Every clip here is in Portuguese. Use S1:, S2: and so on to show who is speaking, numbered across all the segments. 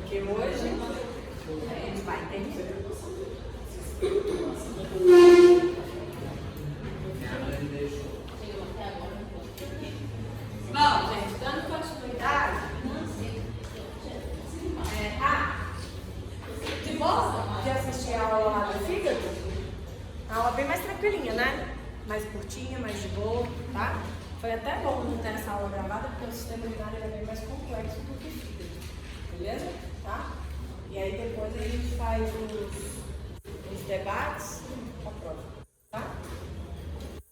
S1: Porque hoje a gente vai entender. Bom, gente, dando continuidade. De boa de assistir a aula lá do fígado? A aula bem mais tranquilinha, né? Mais curtinha, mais de boa, tá? Foi até bom não ter essa aula gravada, porque o sistema urinário é bem mais complexo do que fígado. Beleza? Tá? E aí depois a gente faz os debates pra prova. Tá?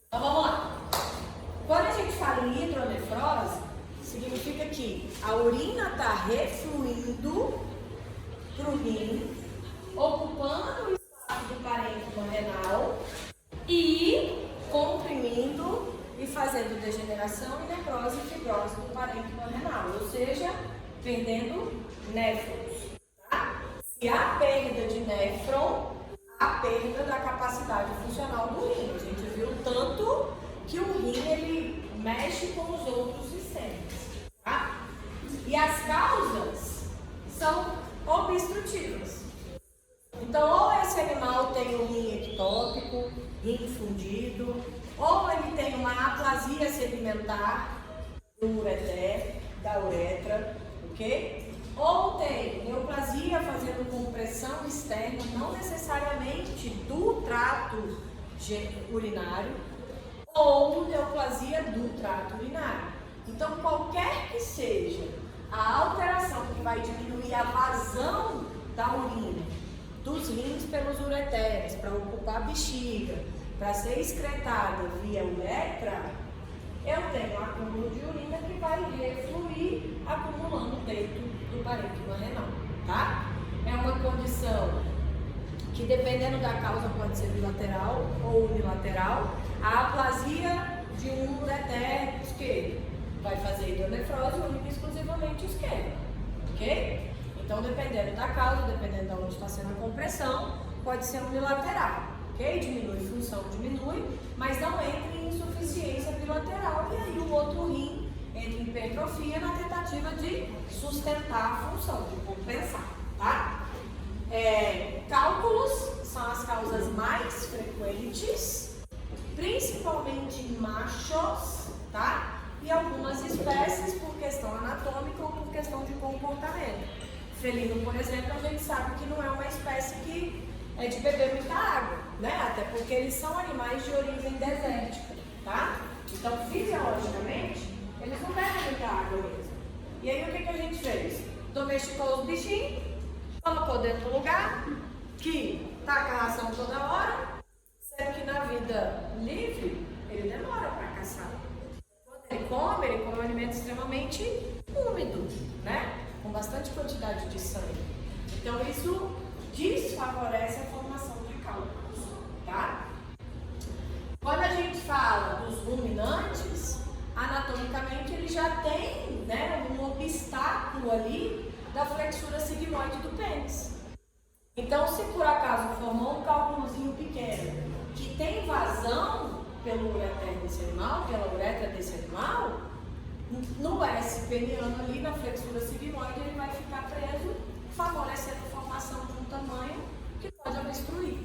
S1: Então vamos lá. Quando a gente fala em hidronefrose, significa que a urina está refluindo para o rim, ocupando o espaço do parênquima renal e comprimindo e fazendo degeneração e necrose e fibrose do parênquima renal, ou seja, perdendo néfrons. Tá? Se há perda de néfron, há perda da capacidade funcional do rim. A gente viu tanto que o rim ele mexe com os outros sistemas. Tá? E as causas são obstrutivas. Então, ou esse animal tem um rim ectópico, rim fundido, ou ele tem uma aplasia sedimentar do ureter, da uretra, ok? Ou tem neoplasia fazendo compressão externa, não necessariamente do trato urinário, ou neoplasia do trato urinário. Então, qualquer que seja a alteração que vai diminuir a vazão da urina dos rins pelos ureteres para ocupar a bexiga, para ser excretada via uretra, eu tenho acúmulo de urina que vai refluir acumulando dentro do parênquima renal, tá? É uma condição que, dependendo da causa, pode ser bilateral ou unilateral. A aplasia de um ureter esquerdo vai fazer hidronefrose única e exclusivamente esquerda, ok? Então, dependendo da causa, dependendo de onde está sendo a compressão, pode ser unilateral, ok? Diminui função, diminui, mas não entra em insuficiência bilateral e aí o outro rim entra em hipertrofia na tentativa de sustentar a função, de compensar, tá? Cálculos são as causas mais frequentes, principalmente em machos, tá? E algumas espécies por questão anatômica ou por questão de comportamento. Felino, por exemplo, a gente sabe que não é uma espécie que é de beber muita água, né? Até porque eles são animais de origem desértica, tá? Então, fisiologicamente, eles não bebem muita água mesmo. E aí, o que a gente fez? Domesticou os bichinhos, colocou dentro do lugar, que taca a ração toda hora, sendo que na vida livre, ele demora para caçar. Quando ele come um alimento extremamente úmido, né? Com bastante quantidade de sangue. Então, isso desfavorece a formação de cálculos, tá? Quando a gente fala dos ruminantes, anatomicamente ele já tem, né, um obstáculo ali da flexura sigmoide do pênis. Então, se por acaso formou um cálculozinho pequeno que tem vazão pelo ureter desse animal, pela uretra desse animal, no S peniano ali, na flexura sigmoide, ele vai ficar preso, favorecendo a formação de um tamanho que pode obstruir.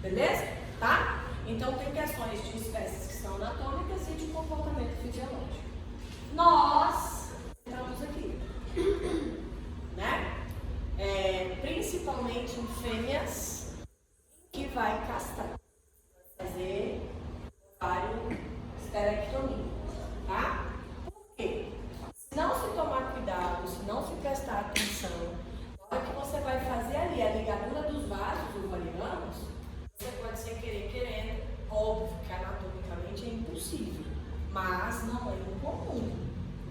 S1: Beleza? Tá? Então, tem questões de espécies que são anatômicas e de comportamento fisiológico. Nós entramos aqui, né? Principalmente em fêmeas que vai castrar, fazer ovário esterectomia, tá? Por quê? Se não se tomar cuidado, se não se prestar atenção, na hora que você vai fazer ali a ligadura dos vasos ovarianos, você pode ser querendo, óbvio que anatomicamente é impossível, mas não é incomum.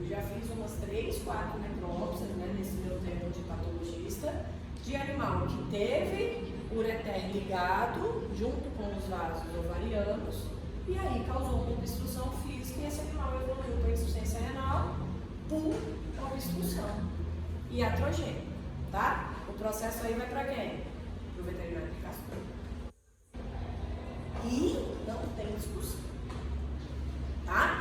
S1: Eu já fiz umas 3, 4 necrópsias, né, nesse meu tempo de patologista, de animal que teve ureter ligado junto com os vasos ovarianos e aí causou uma obstrução física e esse animal evoluiu para insuficiência renal por obstrução iatrogênica, tá? O processo aí vai para quem? Para o veterinário que castrou. E não tem discussão, tá?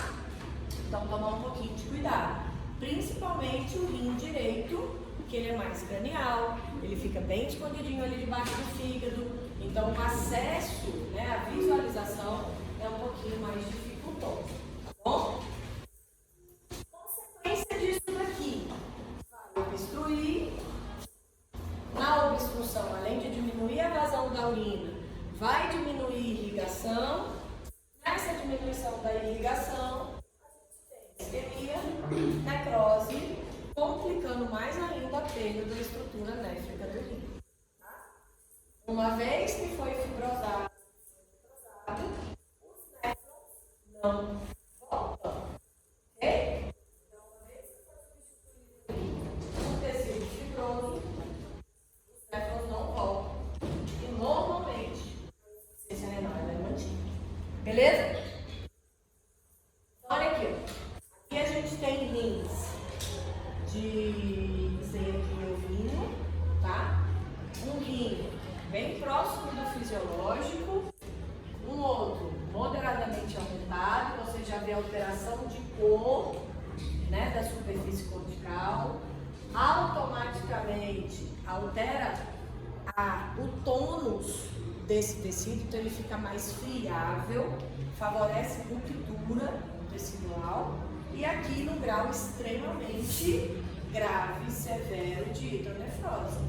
S1: Então tomar um pouquinho de cuidado, principalmente o rim direito, que ele é mais cranial, ele fica bem escondidinho ali debaixo do fígado, então o acesso, né, a visualização é um pouquinho mais dificultoso, tá bom? Consequência disso daqui, vai obstruir. Na obstrução, além de diminuir a vazão da urina, vai diminuir a irrigação. Nessa diminuição da irrigação, a gente tem isquemia, necrose, complicando mais ainda a perda da estrutura néfrica do rim. Uma vez que foi fibrosado, os néfrons não voltam. Ok? Então, uma vez que foi substituído por tecido fibroso, os néfrons não voltam. E normalmente, a insuficiência renal é mantida. Beleza? Olha aqui, ó. Aqui a gente tem rins de zinco ovinho, tá? Um rim bem próximo do fisiológico, um outro moderadamente aumentado, você já vê a alteração de cor, né, da superfície cortical, automaticamente altera o tônus desse tecido, então ele fica mais friável, favorece ruptura tecidual e aqui no grau extremamente grave, severo de hidronefrose.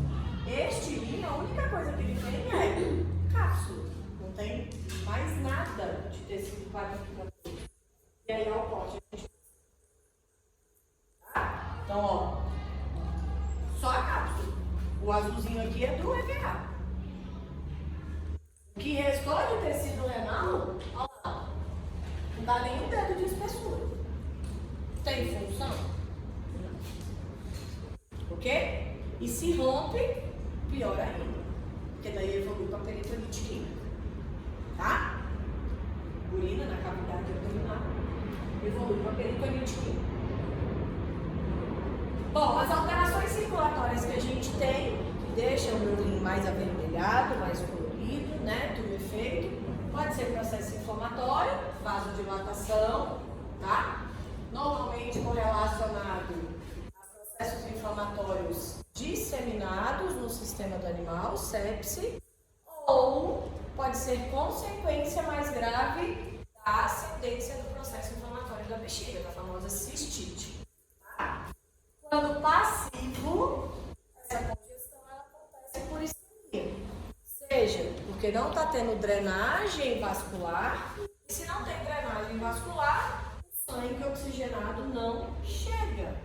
S1: Este rim, a única coisa que ele tem é cápsula, não tem mais nada de tecido quadriculado. E aí ao corte a gente... Tá? Então, ó, só a cápsula. O azulzinho aqui é do EVA. O que restou de tecido renal, ó lá, não dá nem um dedo de espessura. Tem função? Ok? E se rompe, pior ainda. Porque daí evolui para peritonite química. Tá? Urina na cavidade abdominal evolui para peritonite química. Bom, as alterações circulatórias que a gente tem, que deixam o meu rim mais avermelhado, mais colorido, né? Do efeito, pode ser processo inflamatório, vasodilatação, tá? Normalmente correlacionado a processos inflamatórios disseminados no sistema do animal, sepse, ou pode ser consequência mais grave da ascendência do processo inflamatório da bexiga, da famosa cistite. Tá? Quando passivo, essa congestão ela acontece por isquemia, seja porque não está tendo drenagem vascular, e se não tem drenagem vascular, o sangue oxigenado não chega.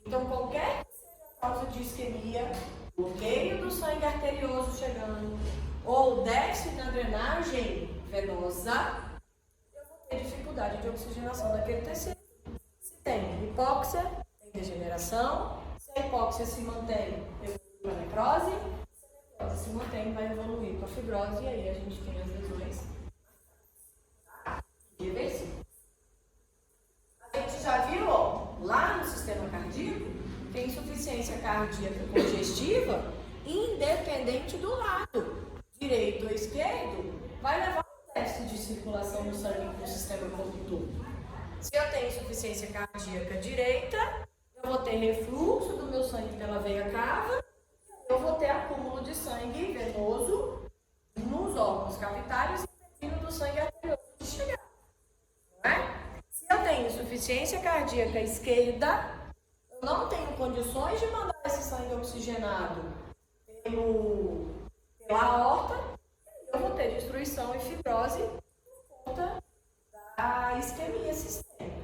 S1: Então, qualquer que seja a causa de isquemia, bloqueio do sangue arterioso chegando, ou déficit na drenagem venosa, eu vou ter dificuldade de oxigenação daquele tecido. Se tem hipóxia, tem degeneração. Se a hipóxia se mantém, evolui para a necrose. Se a necrose se mantém, vai evoluir para a fibrose, e aí a gente tem as lesões irreversíveis. A gente já viu, ó, lá no sistema cardíaco, que a insuficiência cardíaca congestiva, independente do lado, direito ou esquerdo, vai levar um déficit de circulação do sangue para o sistema condutor. Se eu tenho insuficiência cardíaca direita, eu vou ter refluxo do meu sangue pela veia cava, eu vou ter acúmulo de sangue venoso nos órgãos cavitários, impedindo do sangue arterioso de chegar. Não é? Se eu tenho insuficiência cardíaca esquerda, eu não tenho condições de mandar esse sangue oxigenado pela aorta, eu vou ter destruição e fibrose por conta da isquemia sistêmica.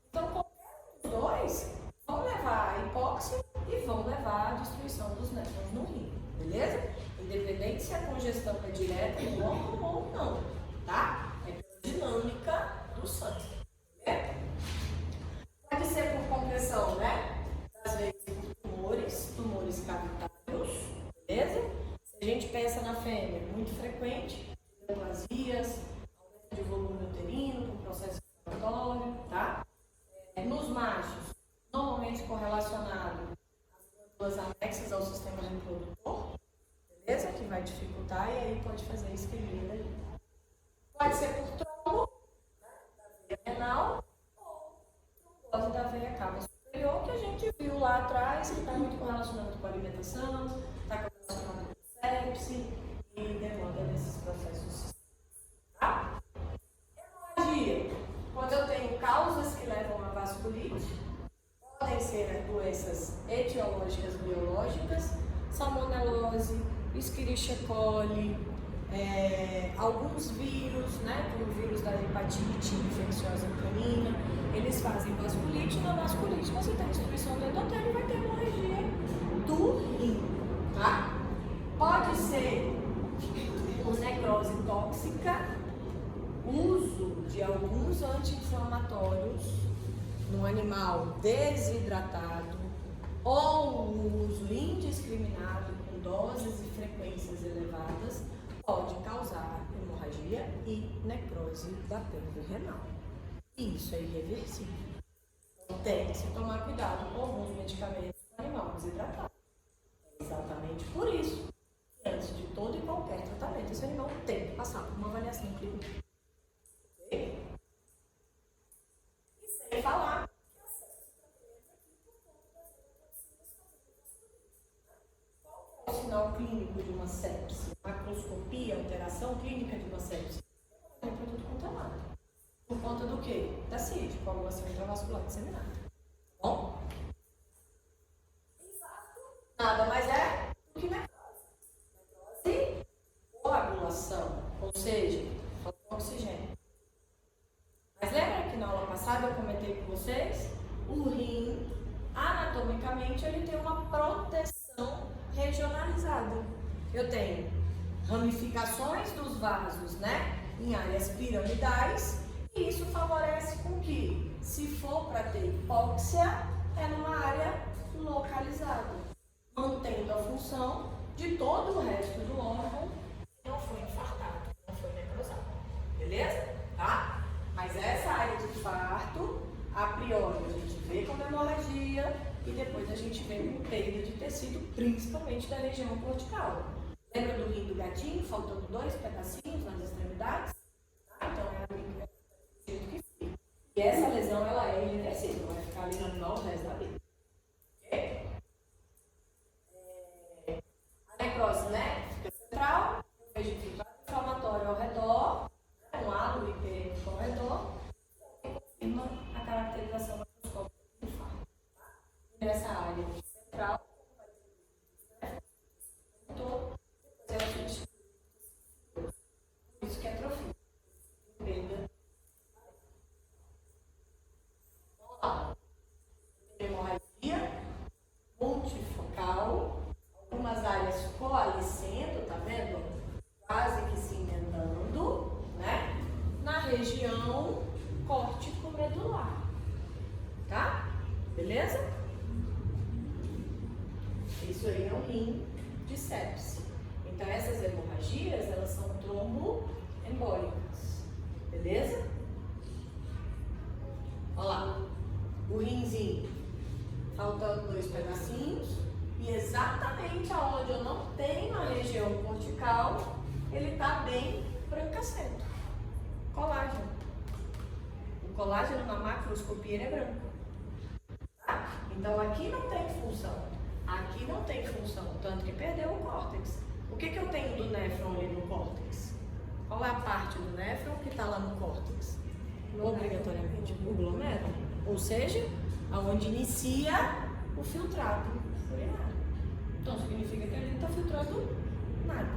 S1: Então, qualquer dos dois vão levar a hipóxia e vão levar a destruição dos néfrons no rim, beleza? Independente se a congestão é direta ou não, tá? É pela dinâmica do sangue, beleza? Pode ser por compressão, né? Às vezes por tumores cavitários, beleza? Se a gente pensa na fêmea, muito frequente, neoplasias, aumento de volume uterino, com processo inflamatório, tá? Nos machos, normalmente correlacionado às glândulas anexas ao sistema reprodutor, beleza? Que vai dificultar e aí pode fazer isquemia daí. Pode ser por trombo, né, da veia renal, ou trombose da veia cava superior, que a gente viu lá atrás, que está muito correlacionado com a pressão, está relacionado com sepse e demanda desses processos. Tá? Hemorragia. Quando eu tenho causas que levam a vasculite, podem ser doenças etiológicas biológicas, salmonelose, Escherichia coli, alguns vírus, né, como o vírus da hepatite infecciosa canina, eles fazem vasculite. Na vasculite você tem destruição do endotélio e vai ter hemorragia do rim, tá? Pode ser uma necrose tóxica, uso de alguns anti-inflamatórios no animal desidratado ou um uso indiscriminado com doses e frequências elevadas pode causar hemorragia e necrose da pelve renal. E isso é irreversível. Então tem que se tomar cuidado com alguns medicamentos para o animal desidratado. É exatamente por isso que antes de todo e qualquer tratamento, esse animal tem que passar por uma avaliação clínica. Ok? E sem falar que acesso aqui por conta das neurotoxinas fazendo vasculite. Qual é o sinal clínico de uma sepse? Macroscopia, alteração clínica de uma sepse. É para tudo quanto é lado. Por conta do quê? Da CID, coagulação intravascular disseminada. Bom? Infarto nada mais é do que necrose. Necrose, coagulação, ou seja, falta oxigênio. Mas lembra que na aula passada eu comentei com vocês? O rim, anatomicamente, ele tem uma proteção regionalizada. Eu tenho ramificações dos vasos, né, em áreas piramidais, e isso favorece com que, se for para ter hipóxia, é numa área localizada, mantendo a função de todo o resto do órgão que não foi infartado, não foi necrosado. Beleza? Tá? Mas essa área de infarto, a priori, a gente vê como hemorragia e depois a gente vê com perda de tecido, principalmente da região cortical. Lembra do rim do gatinho, faltando 2 pedacinhos nas extremidades? Tá? Então é do jeito que fica. E essa lesão, ela é irreversível, vai ficar ali no animal o resto da vida. Ok? A necrose, né? Fica central, eu vejo que vai inflamatório ao redor, um halo hiperêmico ao redor, e confirma a caracterização macroscópica do infarto. Tá? E nessa área central, todo, depois ela fica por isso que é atrofia. Perda. Vamos lá. Hemorragia multifocal, algumas áreas coalescendo, tá vendo? Quase que se emendando, né? Na região córtico-medular. Tá? Beleza? Isso aí é um rim de sepse. Então essas hemorragias, elas são tromboembólicas. Beleza? Olha lá. O rinzinho faltando 2 pedacinhos e exatamente aonde eu não tenho a região cortical, ele está bem brancacento. Colágeno. O colágeno na macroscopia ele é branco. Tá? Então aqui não tem função. Aqui não tem função, tanto que perdeu o córtex. O que eu tenho do néfron ali no córtex? Qual é a parte do néfron que está lá no córtex? Obrigatoriamente o glomérulo. Ou seja, aonde inicia o filtrado urinário. Então significa que ele não está filtrando nada.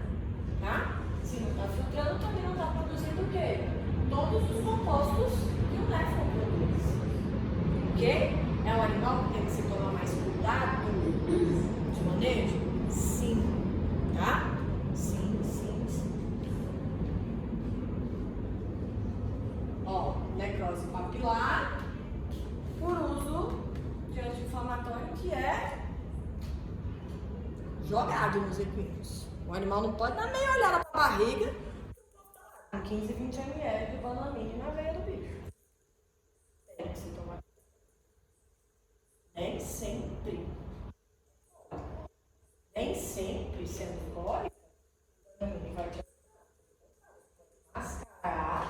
S1: Tá? Se não está filtrando, também não está produzindo o quê? Todos os compostos que o néfron produz. Ok? É um animal que tem que se tomar mais cuidado de manejo? Sim. Tá? Sim, sim, sim. Ó, necrose papilar por uso de anti-inflamatório que é jogado nos equinos. O animal não pode dar meia olhada para a barriga com 15, 20 ml de banamine na veia do bicho. Tem que se tomar. Nem sempre. Nem sempre sendo cólica, o banamine vai te mascarar a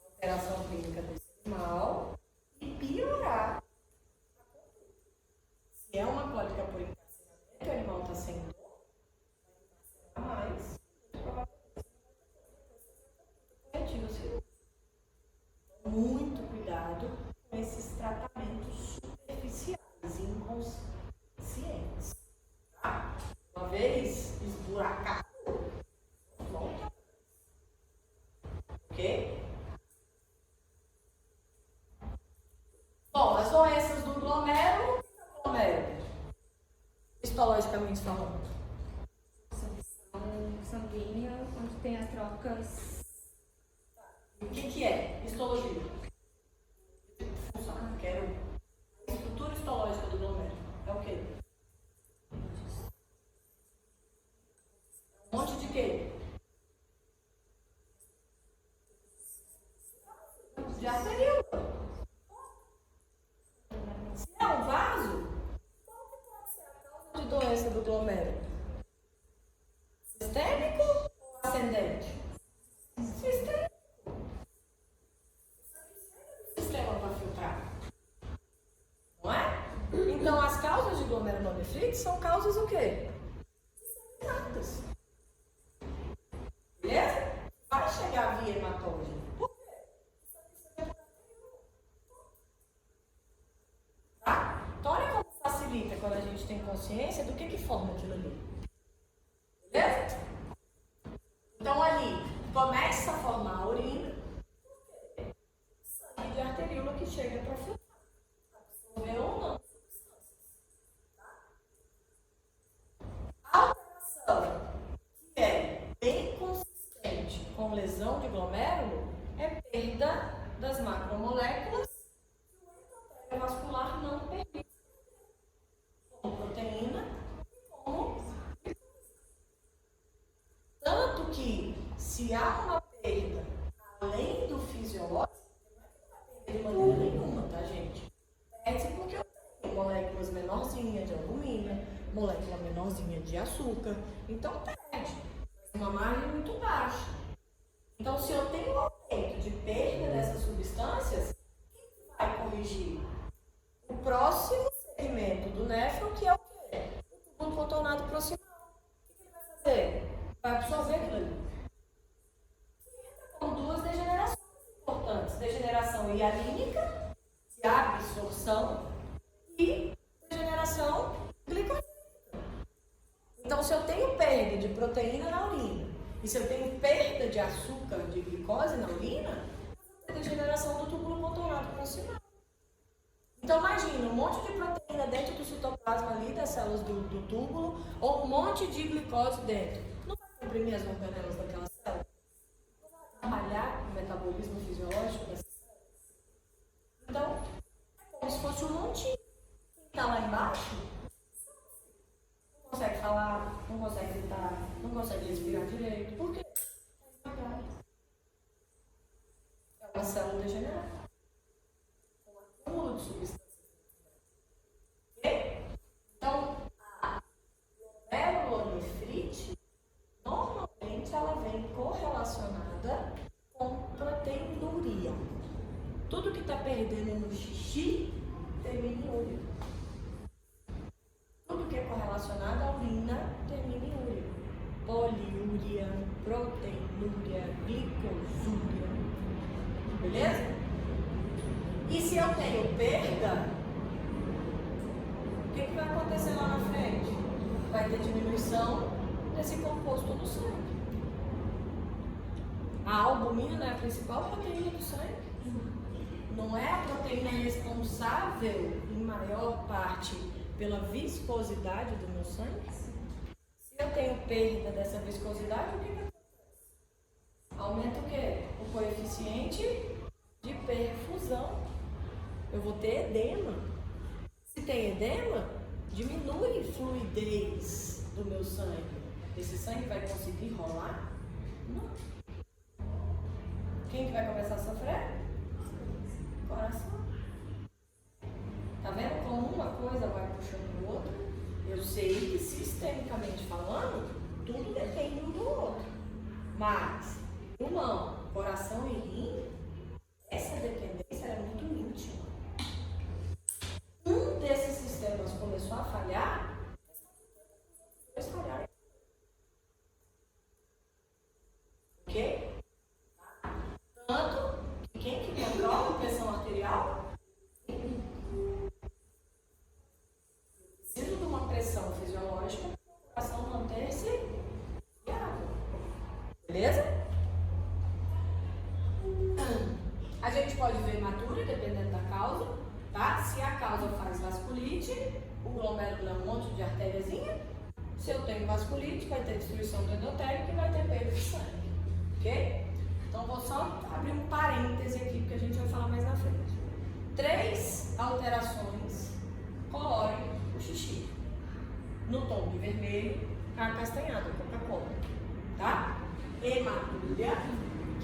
S1: alteração clínica desse animal e piorar a conduta. Se é uma cólica por encarceramento, histologicamente falando?
S2: Sanguínea, onde tem as trocas.
S1: O que é histologia? Função. Quero. A estrutura histológica do glomérulo é o quê? Um monte de quê? De arteríola. Se é um vaso, qual que pode ser a causa de doença do glomérulo? Sistêmico ou ascendente? Sistêmico. Sistema para filtrar. Não é? Então as causas de glomerulonefrite são causas o quê? Disseminadas. Beleza? Vai chegar via hematógeno. Por quê? Tá? Então olha como facilita quando a gente tem consciência do que forma aquilo ali. Beleza? Então ali começa a formar a urina. Por quê? Sangue de arteríola que chega para filtrar. Absorver ou não. A alteração que é bem consistente com lesão de glomérulo é perda das macromoléculas que o endotélio vascular não permite, como proteína e como glicose. Tanto que, se há uma perda além do fisiológico, não é que não vai perder de maneira nenhuma, tá, gente? Perde porque eu tenho moléculas menorzinhas de albumina, molécula menorzinha de açúcar, então perde, mas uma margem muito baixa. Então, se eu tenho um aumento de perda dessas substâncias, quem que vai corrigir? O próximo segmento do néfron, que é o quê? O túbulo contornado proximal. O que ele vai fazer? Vai absorver aquilo ali. Que entra com duas degenerações importantes. Degeneração hialínica, de absorção, e degeneração glicosídica. Então, se eu tenho perda de proteína na urina, e se eu tenho perda de açúcar, de glicose na urina, eu vou ter degeneração do túbulo contornado proximal. Então imagina, um monte de proteína dentro do citoplasma ali, das células do túbulo, ou um monte de glicose dentro. Não vai comprimir as organelas daquela célula? Não vai atrapalhar o metabolismo fisiológico dessas células? Então, é como se fosse um montinho. Quem está lá embaixo, não consegue falar, não consegue gritar, não consegue respirar direito. Por quê? É uma célula degenerada. De substâncias. Ok? Então, a glomerulonefrite, normalmente ela vem correlacionada com proteinuria. Tudo que está perdendo no xixi termina em úria. Tudo que é correlacionado à urina termina em úria. Poliúria, proteinúria, glicosúria. Beleza? E se eu tenho perda, o que vai acontecer lá na frente? Vai ter diminuição desse composto no sangue. A albumina é a principal proteína do sangue. Não é a proteína responsável, em maior parte, pela viscosidade do meu sangue? Se eu tenho perda dessa viscosidade, o que acontece? Aumenta o quê? O coeficiente de perfusão. Eu vou ter edema. Se tem edema, diminui a fluidez do meu sangue. Esse sangue vai conseguir rolar? Não. Quem que vai começar a sofrer? Coração. Tá vendo como uma coisa vai puxando o outro? Eu sei que, sistemicamente falando, tudo depende um do outro. Mas, pulmão, coração e rim, essa dependência é muito íntima. Um desses sistemas começou a falhar, eles falharam. Ok? Tanto que quem que controla a pressão arterial? Eu preciso de uma pressão fisiológica para o coração manter-se viável. Beleza? A gente pode ver de artériazinha. Se eu tenho vasculite, vai ter destruição do endotélio e vai ter perda de sangue. Ok? Então, vou só abrir um parêntese aqui, porque a gente vai falar mais na frente. 3 alterações colorem o xixi. No tom de vermelho, acastanhado, Coca-Cola. Tá? Hematúria,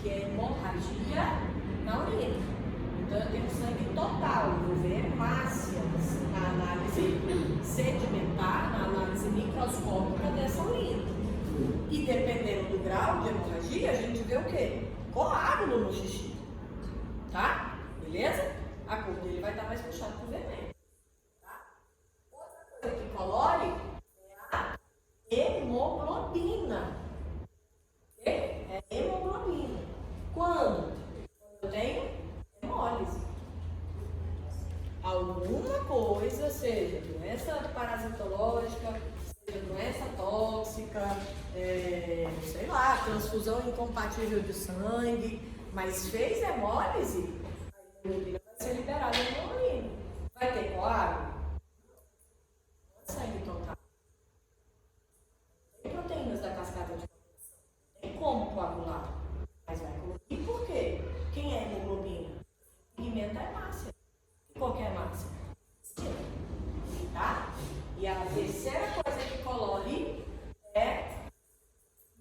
S1: que é hemorragia na urina. Então, eu tenho sangue total. Eu vou ver hemácias na análise sedimentar, na análise microscópica dessa urina. E dependendo do grau de hemorragia, a gente vê o quê? Coágulo no xixi. Tá? Beleza? A cor dele vai estar mais puxada pro vermelho. Tá? Outra coisa que colore é a hemoglobina. É hemoglobina. Quando eu tenho hemólise. Alguma coisa, seja doença parasitológica, seja doença tóxica, sei lá, transfusão incompatível de sangue, mas fez hemólise, a hemoglobina vai ser liberada na urina. Vai ter coágulo? Não é sangue total. Tem proteínas da cascata de coagulação. Tem como coagular, mas vai colorir por quê? Quem é hemoglobina? Pigmento é hemácia. E qual que é hemácia? Tá? E a terceira coisa que colore é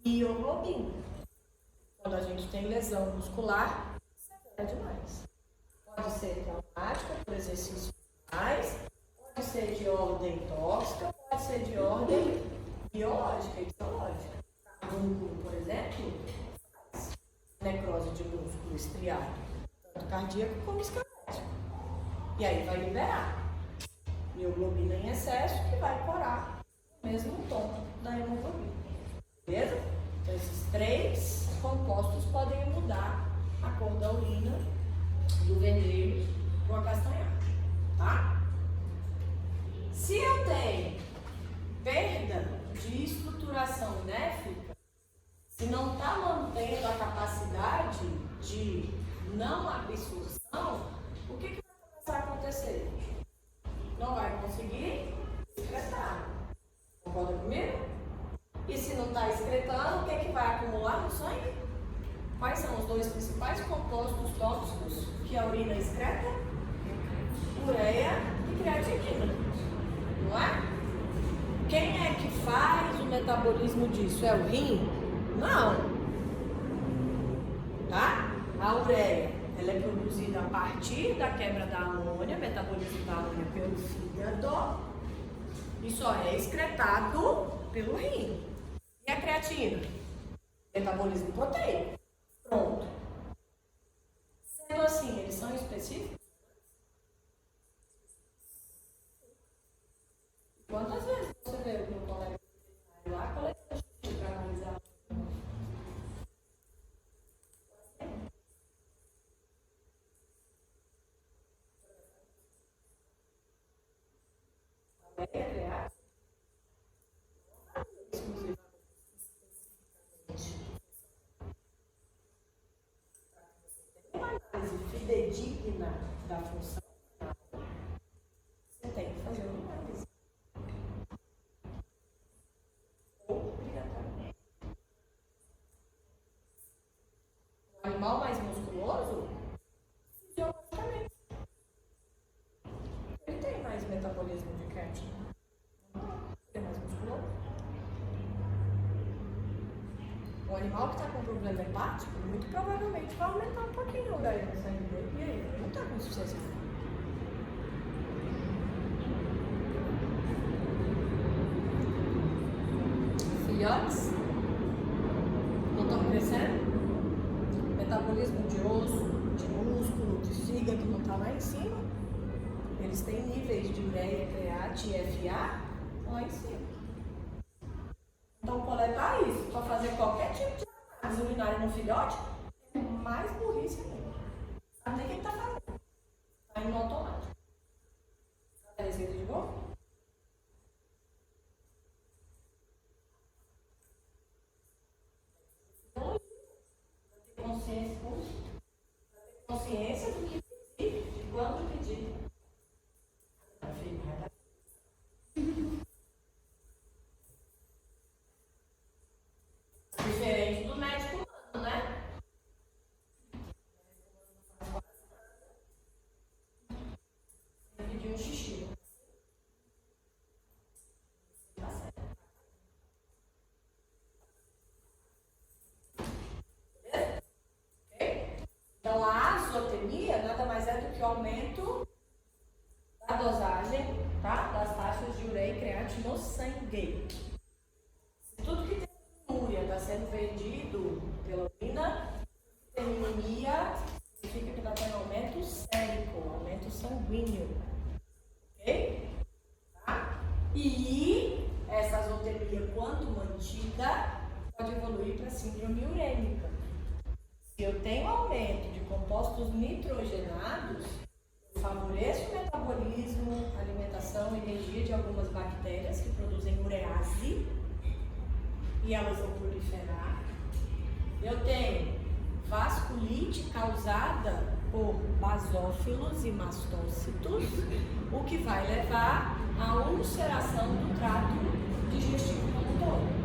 S1: mioglobina. Quando a gente tem lesão muscular, severa demais. Pode ser traumática, por exercício mais, pode ser de ordem tóxica, pode ser de ordem biológica e fisiológica. Músculo, por exemplo, faz necrose de músculo estriado, tanto cardíaco como esquelético. E aí vai liberar mioglobina em excesso, que vai corar o mesmo tom da hemoglobina. Beleza? Então, esses 3 compostos podem mudar a cor da urina do vermelho para o acastanhado. Tá? Se eu tenho perda de estruturação néfrica, se não está mantendo a capacidade de não absorção, o que vai começar a acontecer? Não vai conseguir excretar. Concorda comigo? E se não está excretando, o que vai acumular no sangue? Quais são os 2 principais compostos tóxicos que a urina excreta? Ureia e creatinina. Não é? Quem é que faz o metabolismo disso? É o rim? Não. Tá? A ureia, ela é produzida a partir da quebra da amônia, metabolismo da amônia pelo fígado, e só é excretado pelo rim. E a creatina? Metabolismo proteico. Pronto. Sendo assim, eles são específicos? Quantas vezes você vê o meu colega lá coletando xixi para analisar? Fidedigna da função, você tem que fazer uma análise. Obrigatoriamente. O animal mais musculoso, fisiologicamente, ele tem mais metabolismo de creatina. Ele é mais musculoso. O animal que está com problema hepático, muito provavelmente vai aumentar um pouquinho a ureia no sangue dele. E aí, ele não está com insuficiência renal. Filhotes não estão crescendo. Metabolismo de osso, de músculo, de fígado não está lá em cima. Eles têm níveis de ureia, creat e FA lá em cima. Então, coletar isso para fazer qualquer tipo de análise urinária no filhote é mais burrice ainda. Sabe nem o que ele está fazendo? Está indo no automático. Sabe a receita de bolo? Ter consciência do que pedir, de quanto pedir. significa aumento da dosagem, tá? Das taxas de ureia e creatina no sangue. Se tudo que tem ureia está sendo vendido pela urina, tem anemia, significa que está tendo aumento sérico, aumento sanguíneo. Ok? Tá? E essa azotemia, quanto mantida, pode evoluir para síndrome urêmica. Se eu tenho aumento de compostos nitrogenados, eu favoreço o metabolismo, alimentação e energia de algumas bactérias que produzem urease e elas vão proliferar. Eu tenho vasculite causada por basófilos e mastócitos, o que vai levar à ulceração do trato digestivo como todo.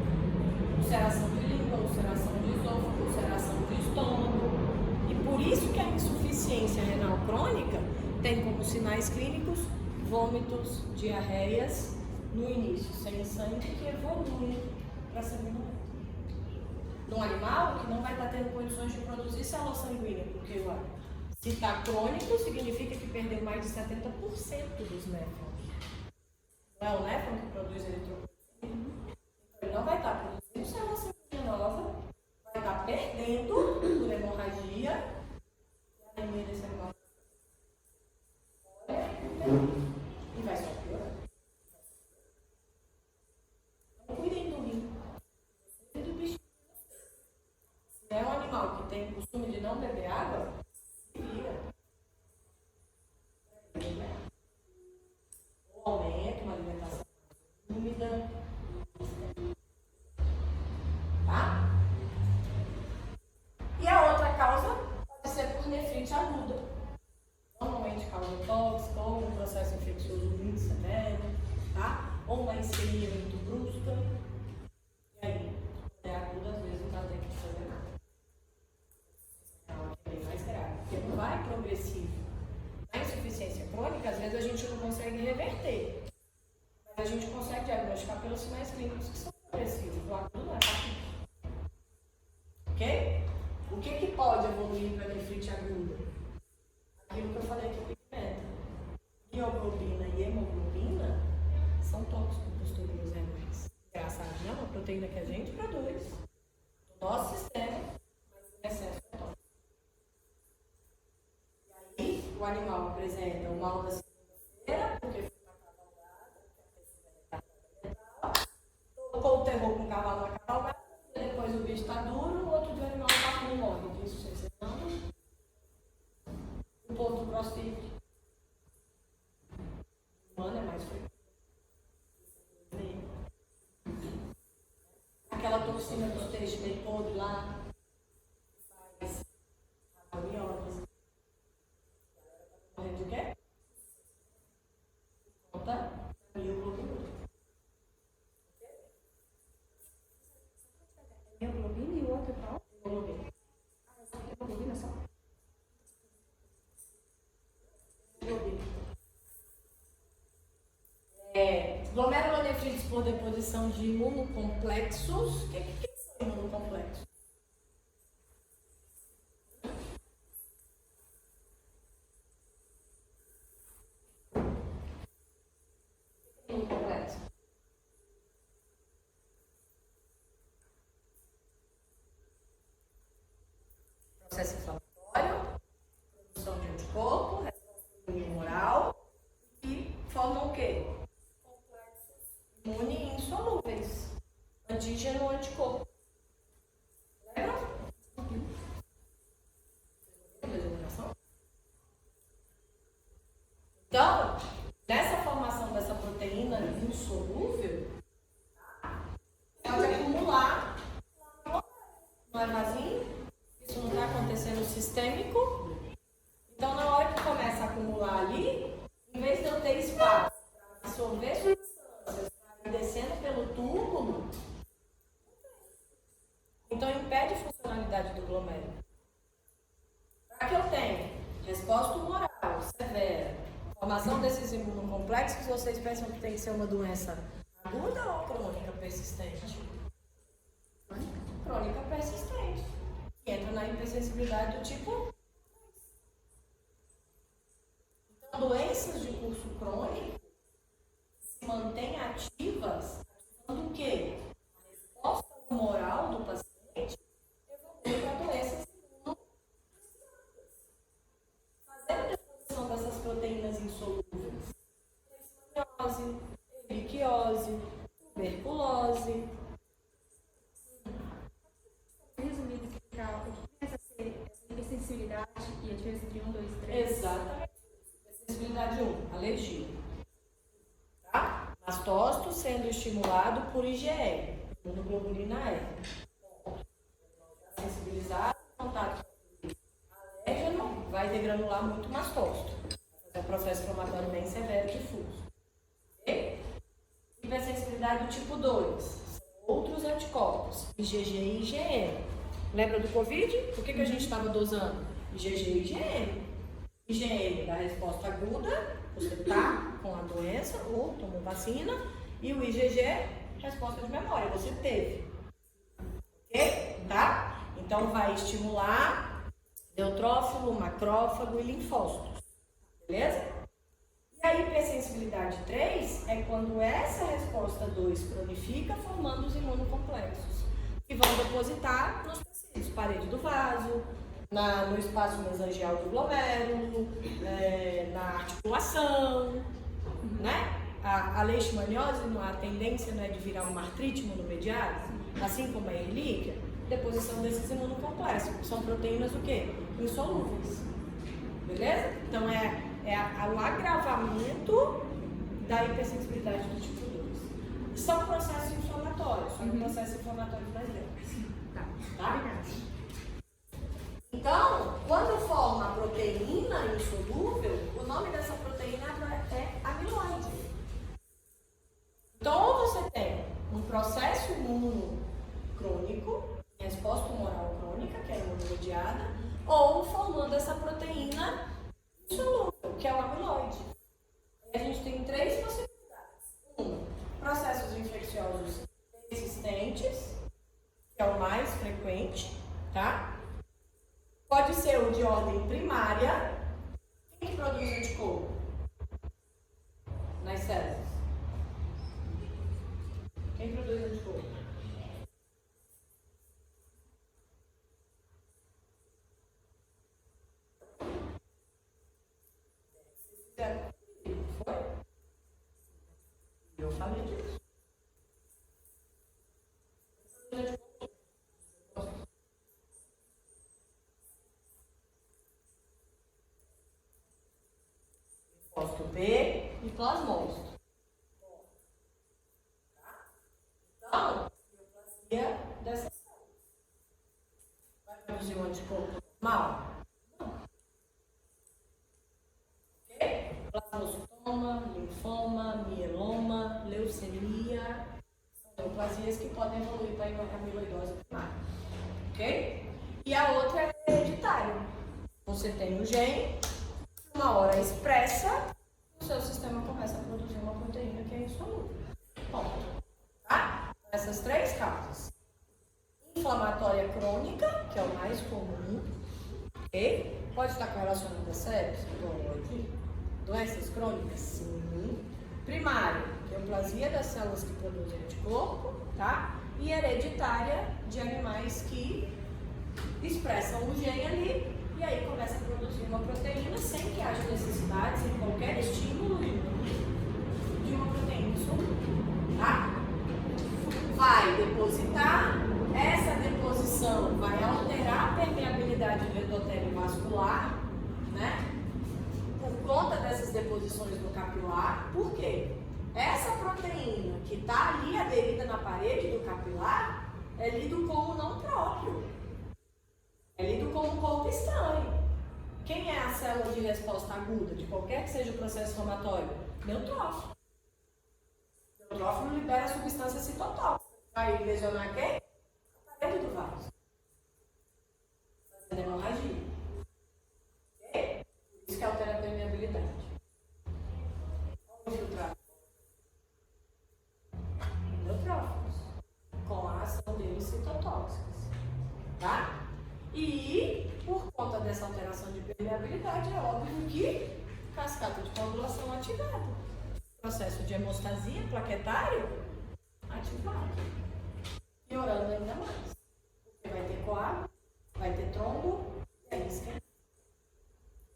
S1: Ulceração de língua, ulceração de esôfago, ulceração de estômago. E por isso que a insuficiência renal crônica tem como sinais clínicos vômitos, diarreias no início, sem sangue, que evoluem para sanguíneo. Num animal que não vai estar tendo condições de produzir célula sanguínea, porque se está crônico, significa que perdeu mais de 70% dos néfrons. Não é o néfron que produz eritropoetina? Então ele não vai estar produzindo célula sanguínea nova, vai estar perdendo por hemorragia e a anemia desse animal. E vai só piorar. Então cuidem do rim. Cuidem do bicho. Se é um animal que tem o costume de não beber água, se vira. Ou aumenta uma alimentação úmida. Tá? E a outra causa pode ser por nefrite aguda. Normalmente causa tóxica, ou um processo infeccioso muito severo, tá? Ou uma histeria muito brusca. E aí, quando é aguda, às vezes não dá tempo de fazer nada. É bem mais grave, porque não vai progressivo. Na insuficiência crônica, às vezes a gente não consegue reverter. Mas a gente consegue diagnosticar pelos sinais clínicos que são progressivos. O agudo não é rápido. Ok? O que pode evoluir para nefrite aguda? Aquilo que eu falei que é pigmento. Mioglobina e hemoglobina são tóxicos para os túbulos renais. Engraçado, não? Uma proteína que a gente produz no nosso sistema, mas em excesso é tóxico. E aí o animal apresenta o mal da segunda-feira, porque foi uma cavalgada, que a pessoa tocou o terror com o cavalo na cavalgada, e depois o bicho está duro, o outro dia o animal não morre disso, você não. O povo do crossfit. O humano é mais frequente. Aquela toxina dos peixes bem podre lá, que faz rabiose. Morrendo de quê? Conta da mioglobina.
S2: Hemoglobina e o outro qual?
S1: Hemoglobina.
S2: Hemoglobina só?
S1: Glomerulonefrites por deposição de imunocomplexos. O que são imunocomplexos? Imunocomplexo. Processo inflamatório, produção de anticorpo, resposta imunomoral e formam o quê? Imune insolúveis. Antígeno anticorpo. Lembra? Então, nessa formação dessa proteína insolúvel, pode acumular. Não é vazio? Isso não está acontecendo sistêmico? Então, na hora que começa a acumular ali, em vez de eu ter espaço para absorver substâncias, para ir descendo pelo túbulo, então impede a funcionalidade do glomérulo. Para que eu tenha resposta humoral severa, formação desses imunocomplexos, vocês pensam que tem que ser uma doença aguda ou crônica persistente? Crônica persistente. Que entra na hipersensibilidade do tipo. tuberculose.
S2: Resumido, explicar o que é essa hipersensibilidade e a diferença entre 1, 2 e 3.
S1: Exatamente. Sensibilidade 1, alergia. Tá? Mastócito sendo estimulado por IgE, imunoglobulina E. Sensibilizado, contato com alérgeno, vai degranular muito mastócito. É um processo inflamatório bem severo e difuso. Okay? Hipersensibilidade do tipo 2. Outros anticorpos, IgG e IgM. Lembra do Covid? Por que a gente estava dosando? IgG e IgM. IgM dá resposta aguda, você está com a doença ou tomou vacina. E o IgG, resposta de memória, você teve. Ok? Tá? Então vai estimular neutrófilo, macrófago e linfócitos. Beleza? E a hipersensibilidade 3 é quando essa resposta 2 cronifica, formando os imunocomplexos, que vão depositar nos tecidos, parede do vaso, no espaço mesangial do glomérulo, na articulação, né? A leishmaniose, a tendência, né, de virar uma artrite imunomediada, assim como a relíquia, deposição desses imunocomplexos, que são proteínas o quê? Insolúveis. Beleza? Então é o agravamento da hipersensibilidade do tipo 2. São processos inflamatórios, são processos inflamatórios mais leves. Tá? Então, quando forma a proteína insolúvel, o nome dessa proteína é amiloide. Então, ou você tem um processo imunocrônico, resposta humoral crônica, que é imunomediada, ou formando essa proteína insolúvel, que é o amiloide. E a gente tem 3 possibilidades. Processos infecciosos persistentes, que é o mais frequente, tá? Pode ser o de ordem primária. Quem que produz anticorpo? Nas células. Quem produz anticorpo? Foi? Eu falei disso. Linfócito B e plasmócito. Então, neoplasia dessas células. Vai produzir um anticorpo normal? Plasmocitoma, linfoma, mieloma, leucemia, são neoplasias que podem evoluir para a amiloidose primária. Ok? E a outra é hereditária. Você tem um gene, uma hora expressa, o seu sistema começa a produzir uma proteína que é insolúvel. Ponto. Tá? Essas 3 causas. Inflamatória crônica, que é o mais comum. Ok? Pode estar correlacionada a sepsis? Pode. Doenças crônicas? Sim. Primária, neoplasia das células que produzem anticorpo, tá? E hereditária de animais que expressam o gene ali e aí começa a produzir uma proteína sem que haja necessidade, sem qualquer estímulo de uma proteína insolúvel, tá? Vai depositar, essa deposição vai alterar a permeabilidade do endotélio vascular, né? Por conta dessas deposições no capilar. Por quê? Essa proteína que está ali aderida na parede do capilar é lido como não próprio. É lido como corpo estranho. Quem é a célula de resposta aguda de qualquer que seja o processo inflamatório? Neutrófilo. Neutrófilo libera substância citotóxica. Vai lesionar quem? A parede do vaso. Fazendo hemorragia. Ok? Isso que altera a permeabilidade. Vamos filtrar. Neutrófilos. Com a ação deles citotóxicas. Tá? E, por conta dessa alteração de permeabilidade, é óbvio que cascata de coagulação ativada. Processo de hemostasia plaquetário ativado. Piorando ainda mais. Porque vai ter coágulo, vai ter trombo, e aí esquenta.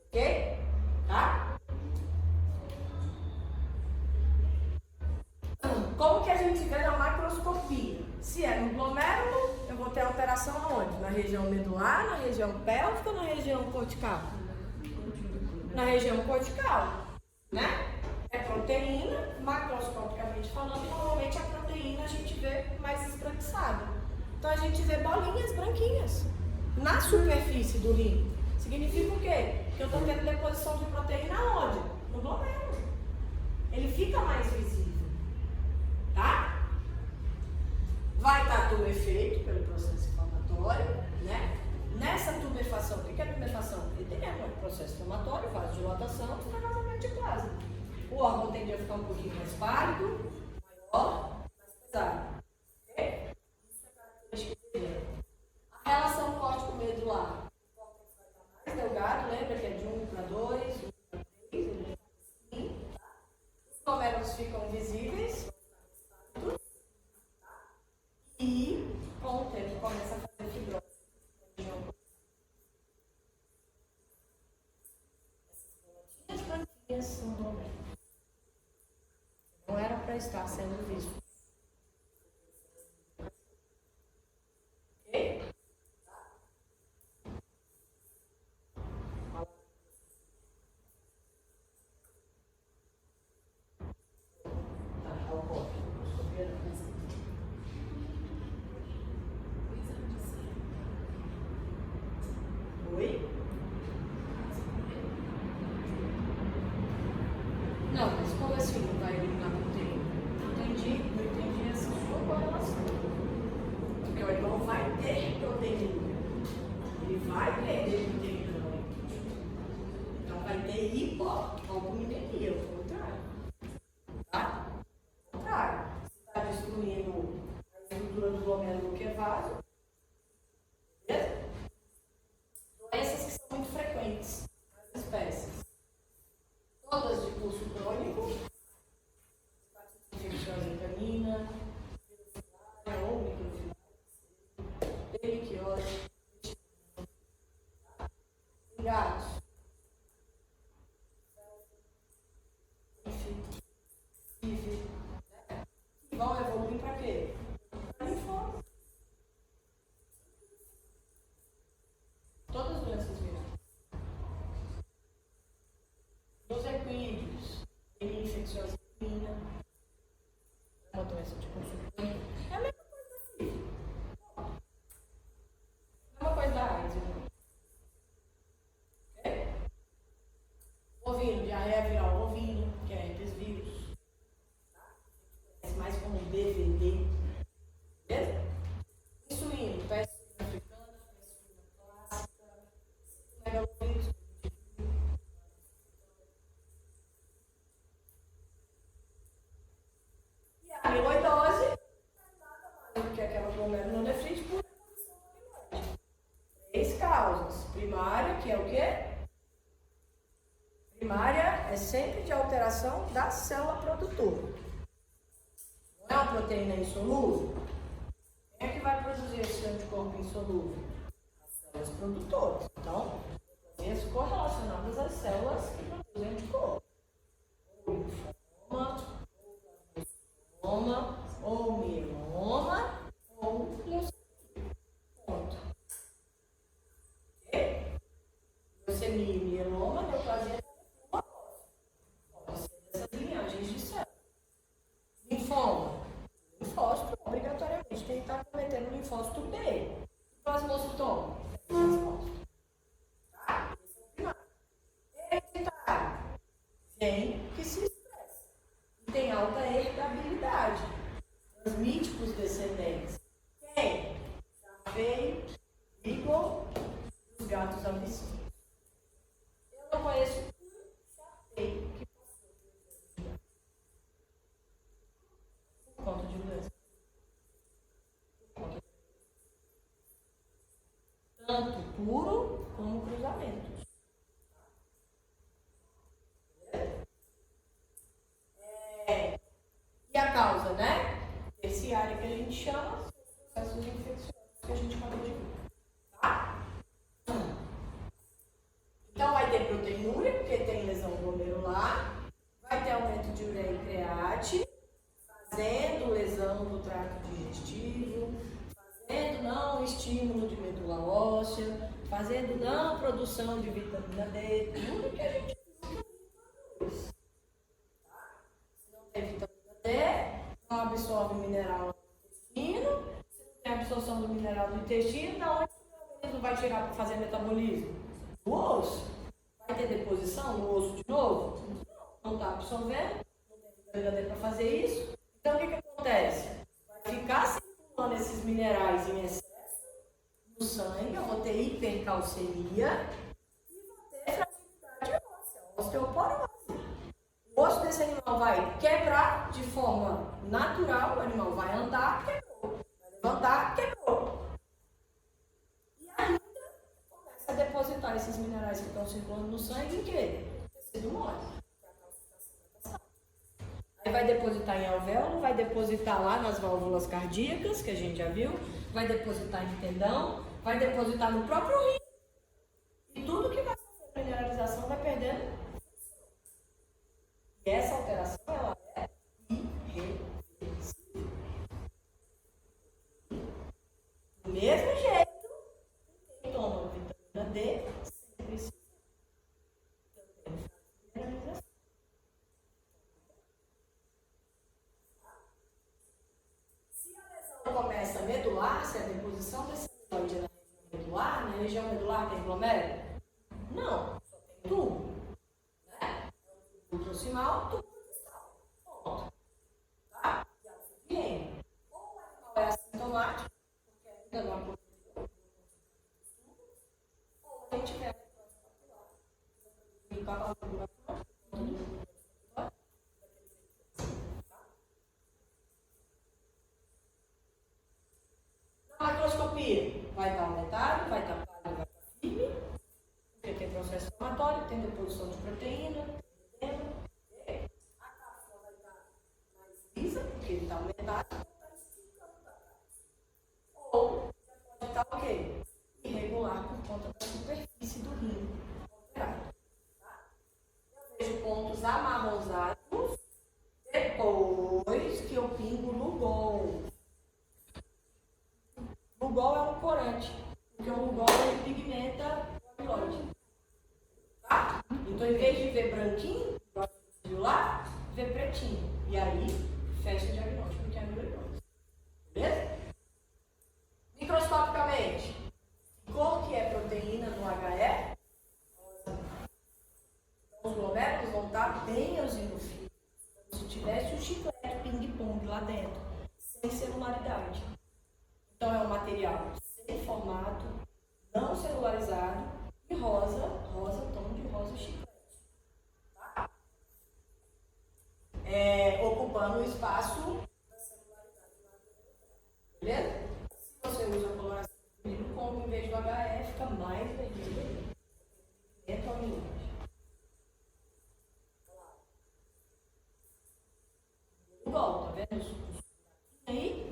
S1: Ok? Tá? Como que a gente vê na macro Se é no glomérulo, eu vou ter alteração aonde? Na região medular, na região pélvica ou na região cortical? Na região cortical, né? É proteína, macroscopicamente falando, normalmente a proteína a gente vê mais esbranquiçada. Então a gente vê bolinhas branquinhas na superfície do rim. Significa o quê? Que eu estou tendo deposição de proteína onde? No glomérulo. Ele fica mais visível, tá? Vai estar tumefato pelo processo inflamatório, né? Nessa tumefação, o que é tumefação? Ele tem um processo inflamatório, vasodilatação e extravasamento de plasma. O órgão tende a ficar um pouquinho mais pálido, maior, mais pesado. Ok? Isso é característica dele. A relação córtico-medular. O córtex vai estar mais delgado, lembra que é de 1 para 2, 1 para 3, ele vai estar assim, tá? Os glomérulos ficam visíveis, tá? E com o tempo começa a fazer fibrose. Essas branquinhas são glomérulos. Não era para estar sendo visto. Ok? Tá, o corpo. Oi? Não, mas como assim não vai eliminar proteína? Não entendi essa sua correlação. Porque o irmão vai ter proteína. Ele vai perder proteína. Então vai ter hipoalbuminemia, ao contrário. Tá? Ao contrário. Você está destruindo a estrutura do glomérulo que é vaso. Beleza? Doenças que são muito frequentes nas espécies. Todas de curso crônico, infecciose canina, microfilária ou microfilária, deliquiose, gatos, que vão evoluir para quê? Para linfoma. Todas as doenças virais. Os equídeos, infecciose canina, uma doença de consumo crônico. É a mesma coisa da sífilis. É uma coisa da AIDS, né? Ok? Ovino, diarreia viral ovino, que é herpes vírus. Tá? É mais como BVD. Beleza? Insulina, peste africana, peste clássica, megalovírus. A amiloidose nada mais do que aquela glomerulonefrite por deposição do amiloide. 3 causas. Primária, que é o quê? Primária é sempre de alteração da célula produtora. Não é uma proteína insolúvel? Quem é que vai produzir esse anticorpo insolúvel? As células produtoras. Então, as correlacionadas às células que produzem anticorpo. Ou linfoma, ou mieloma, ou leucemia. Ponto. Ok? Leucemia e mieloma, neoplasia pode ser dessas linhagens de células. Linfoma. Linfócito, obrigatoriamente, tem que estar cometendo linfócito B. Plasmocitoma. Plasmócito. Tá? Esse é o primário. Hereditário. Quem que se expressa. E tem alta herdabilidade. Transmite para os descendentes. Quem? Charveio, Beagle e os gatos abissínicos. Eu não conheço um charveio que passou por conta de doença. Tanto puro como cruzamentos. E a causa, né? Terciária que a gente chama, são os processos infecciosos que a gente acabou de ver. Tá? Então vai ter proteinúria, porque tem lesão glomerular, vai ter aumento de ureia e create, fazendo lesão do trato digestivo, fazendo não estímulo de medula óssea, fazendo não produção de vitamina D, tudo que a gente produz. Tá? Se não tem vitamina D, não absorve mineral no intestino. Se não tem absorção do mineral do intestino, da onde o organismo vai tirar para fazer metabolismo? Do osso. Vai ter deposição no osso de novo? Não está absorvendo, não tem vitamina D para fazer isso. Então o que acontece? Vai ficar circulando esses minerais em excesso no sangue, eu vou ter hipercalcemia e vou ter fragilidade óssea, osteoporose. O osso desse animal vai quebrar de forma natural, o animal vai andar, quebrou, vai levantar, quebrou. E ainda começa a depositar esses minerais que estão circulando no sangue em quê? Tecido mole. Aí vai depositar em alvéolo, vai depositar lá nas válvulas cardíacas, que a gente já viu, vai depositar em tendão, vai depositar no próprio rim. E tudo que vai sofrer mineralização vai perdendo. E essa alteração, ela é irreversível. Do mesmo jeito, quem toma vitamina D sempre precisa também fazer mineralização. Se a lesão começa medular, se a deposição desse amiloide na região medular tem glomérula? Não, só tem tubo. Né? Tubo proximal, tubo distal. Ponto. Tá? E é o suficiente. Ou o animal é assintomático, porque ainda não aconteceu, ou a gente vê a necrose papular, na macroscopia vai estar aumentado, vai estar pálido, vai estar firme, porque tem processo inflamatório, tem deposição de proteína, a cápsula vai estar mais lisa, porque ele está aumentado, então está esticando a cápsula. Ou já pode estar o quê? Irregular por conta da superfície do rim alterada. Tá? Eu vejo pontos amarronzados depois que eu pingo Lugol. Lugol é um corante, porque o Lugol ele pigmenta o amiloide. Tá? Então, em vez de ver branquinho, lá, vê pretinho. E aí, fecha o diagnóstico que é amiloidose. Beleza? Microscopicamente, que cor que é proteína no HE? Os glomérulos vão estar bem eosinofílicos, como se tivesse um chiclete ping-pong lá dentro, sem celularidade. Então, é um material sem formato, não celularizado e rosa, tom de rosa chiclete. Tá? Ocupando o espaço da celularidade lá dentro. Beleza? Se você usa a coloração do milho combo em vez do HF, fica mais vermelho. Pigmento amiloide. Igual, tá vendo? Os aí.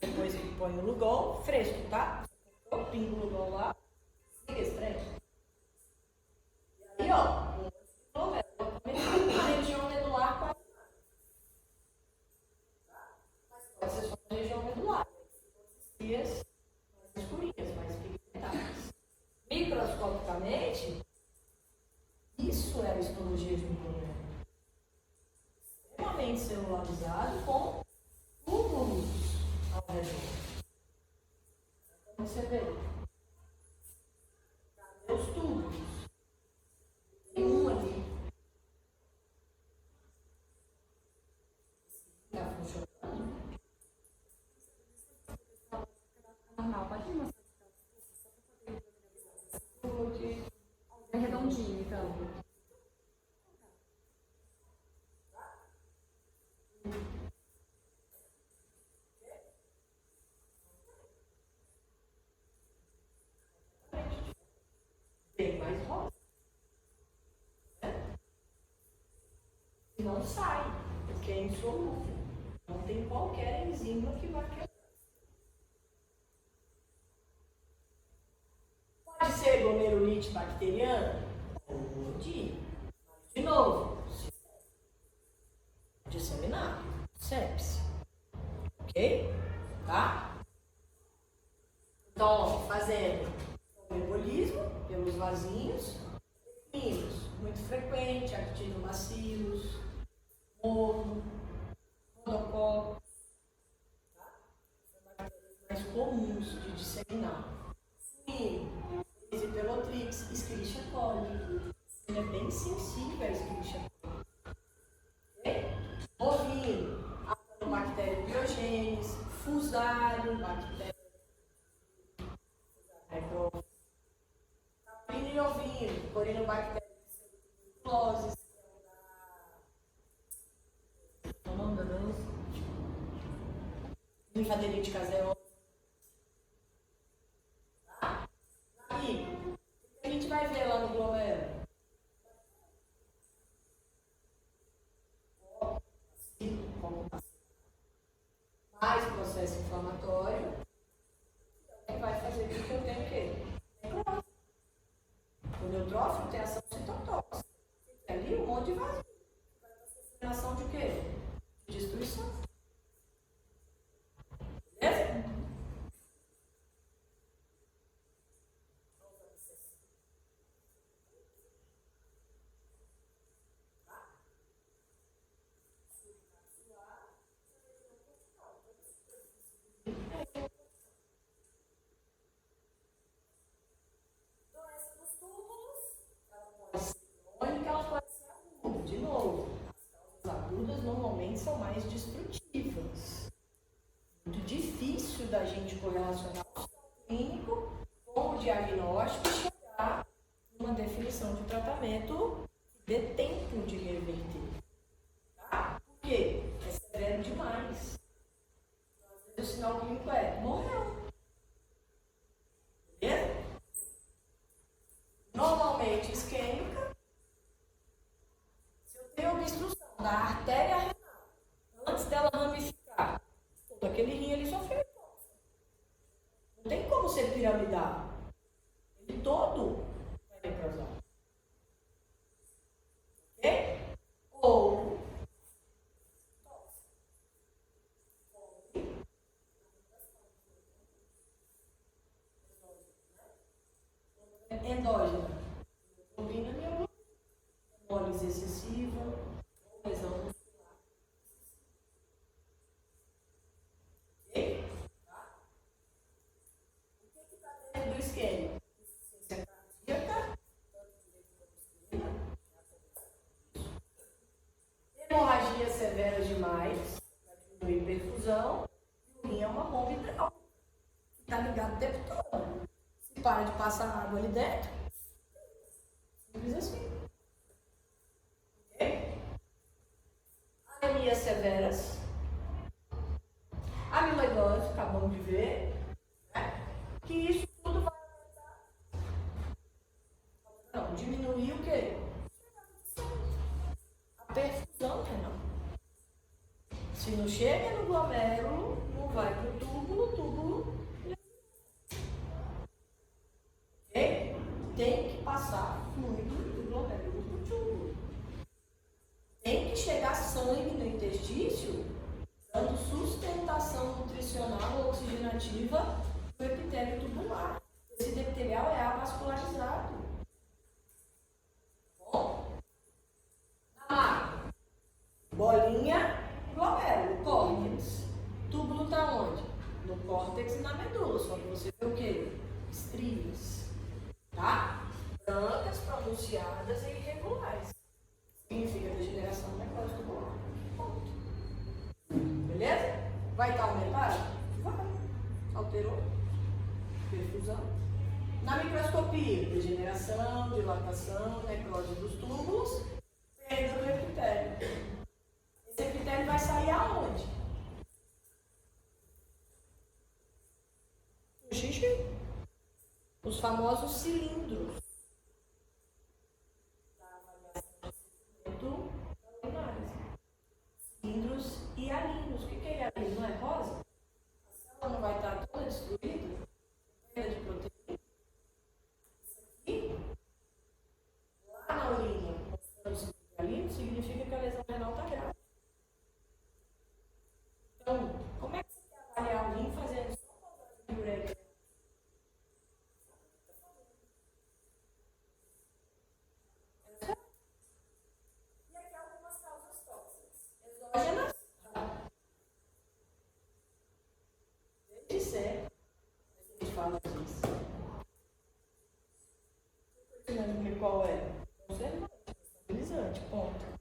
S1: Depois ele põe o Lugol fresco, tá? Eu pingo o Lugol lá, siga esse fresco. E aí, ó, a região medular quase nada. Tá? Mas pode ser só a região medular. Cias mais escurinhas, mais pigmentadas. Microscopicamente, isso é a histologia de um glomérulo. Extremamente celularizado com túbulos ao redor. Como você vê? Cadê os túbulos? Tem um ali. Está funcionando?
S2: Normal, pode me mostrar só para poder. É redondinho, então.
S1: Bem mais rosa. Não sai, porque é insolúvel. Não tem qualquer enzima que vai quebrar. glomerulite bacteriana? De novo, disseminado, sepse. Ok? Tá? Então, fazendo o embolismo pelos vasinhos, muito frequente, actinobacilos, morno, monococco, tá? São bactérias mais comuns de disseminar. Suíno, Epipelotrix, Escherichia coli. Ele é bem sensível a Escherichia coli. Okay? Bovino, Actinobacterium diogenes, Fusarium, bactéria caprino e ovino, Corinobacterium tuberculose, linfadenite caseosa. Tá? Aí, o que a gente vai ver lá no glomérulo? Mais processo inflamatório, que vai fazer com que eu tenha o quê? Necrose. O neutrófilo tem ação citotóxica. Tem ali um monte de vazio. Vai ter ação de quê? De destruição. Beleza? De novo, as causas agudas normalmente são mais destrutivas. Muito difícil da gente correlacionar o clínico com o diagnóstico e chegar numa definição de tratamento que dê tempo de reverter. Tá? Por quê? É severo demais. Então, às vezes o sinal clínico é morreu. Beleza? Normalmente isquêmica. Tem obstrução da artéria renal. Antes dela ramificar, todo aquele rim ele sofreu hipóxia. Não tem como ser piramidal. Ele todo vai necrosar. Ok? Ou endógena. Hemoglobina neurológica. Hemólise excessiva, ou lesão muscular. Ok? Tá? O que está dentro do esquema? Insuficiência cardíaca, hemorragias severas demais, para diminuir perfusão, e o rim é uma bomba hidráulica. Está ligado o tempo todo. Se para de passar água ali dentro, simples assim. Anemias severas, amiloidose, acabamos de ver, né? Que isso tudo vai aumentar. Não, diminuir o quê? A perfusão renal. Se não chega no glomérulo, não vai para o túbulo. Ok? Tem que passar fluido do glomérulo para o túbulo. Tem que chegar sangue no interstício, dando sustentação nutricional ou oxigenativa para o epitélio tubular. Esse epitelial é avascularizado. Bom, bolinha, glomérulo, córtex. Túbulo está onde? No córtex e na medula, só que você vê o quê? Estrias. Tá? Brancas, pronunciadas e irregulares. Significa degeneração necrótica tubular. Ponto. Beleza? Vai estar aumentado? Vai. Alterou? Perfusão. Na microscopia, degeneração, dilatação, necrose dos túbulos, perda do epitélio. Esse epitélio vai sair aonde? No xixi. Os famosos cilindros. Cilindros hialinos. O que é hialino? Não é rosa? A célula não vai estar toda destruída? Perda de proteína? Isso fala disso. O etileno glicol é conservante, estabilizante, ponto.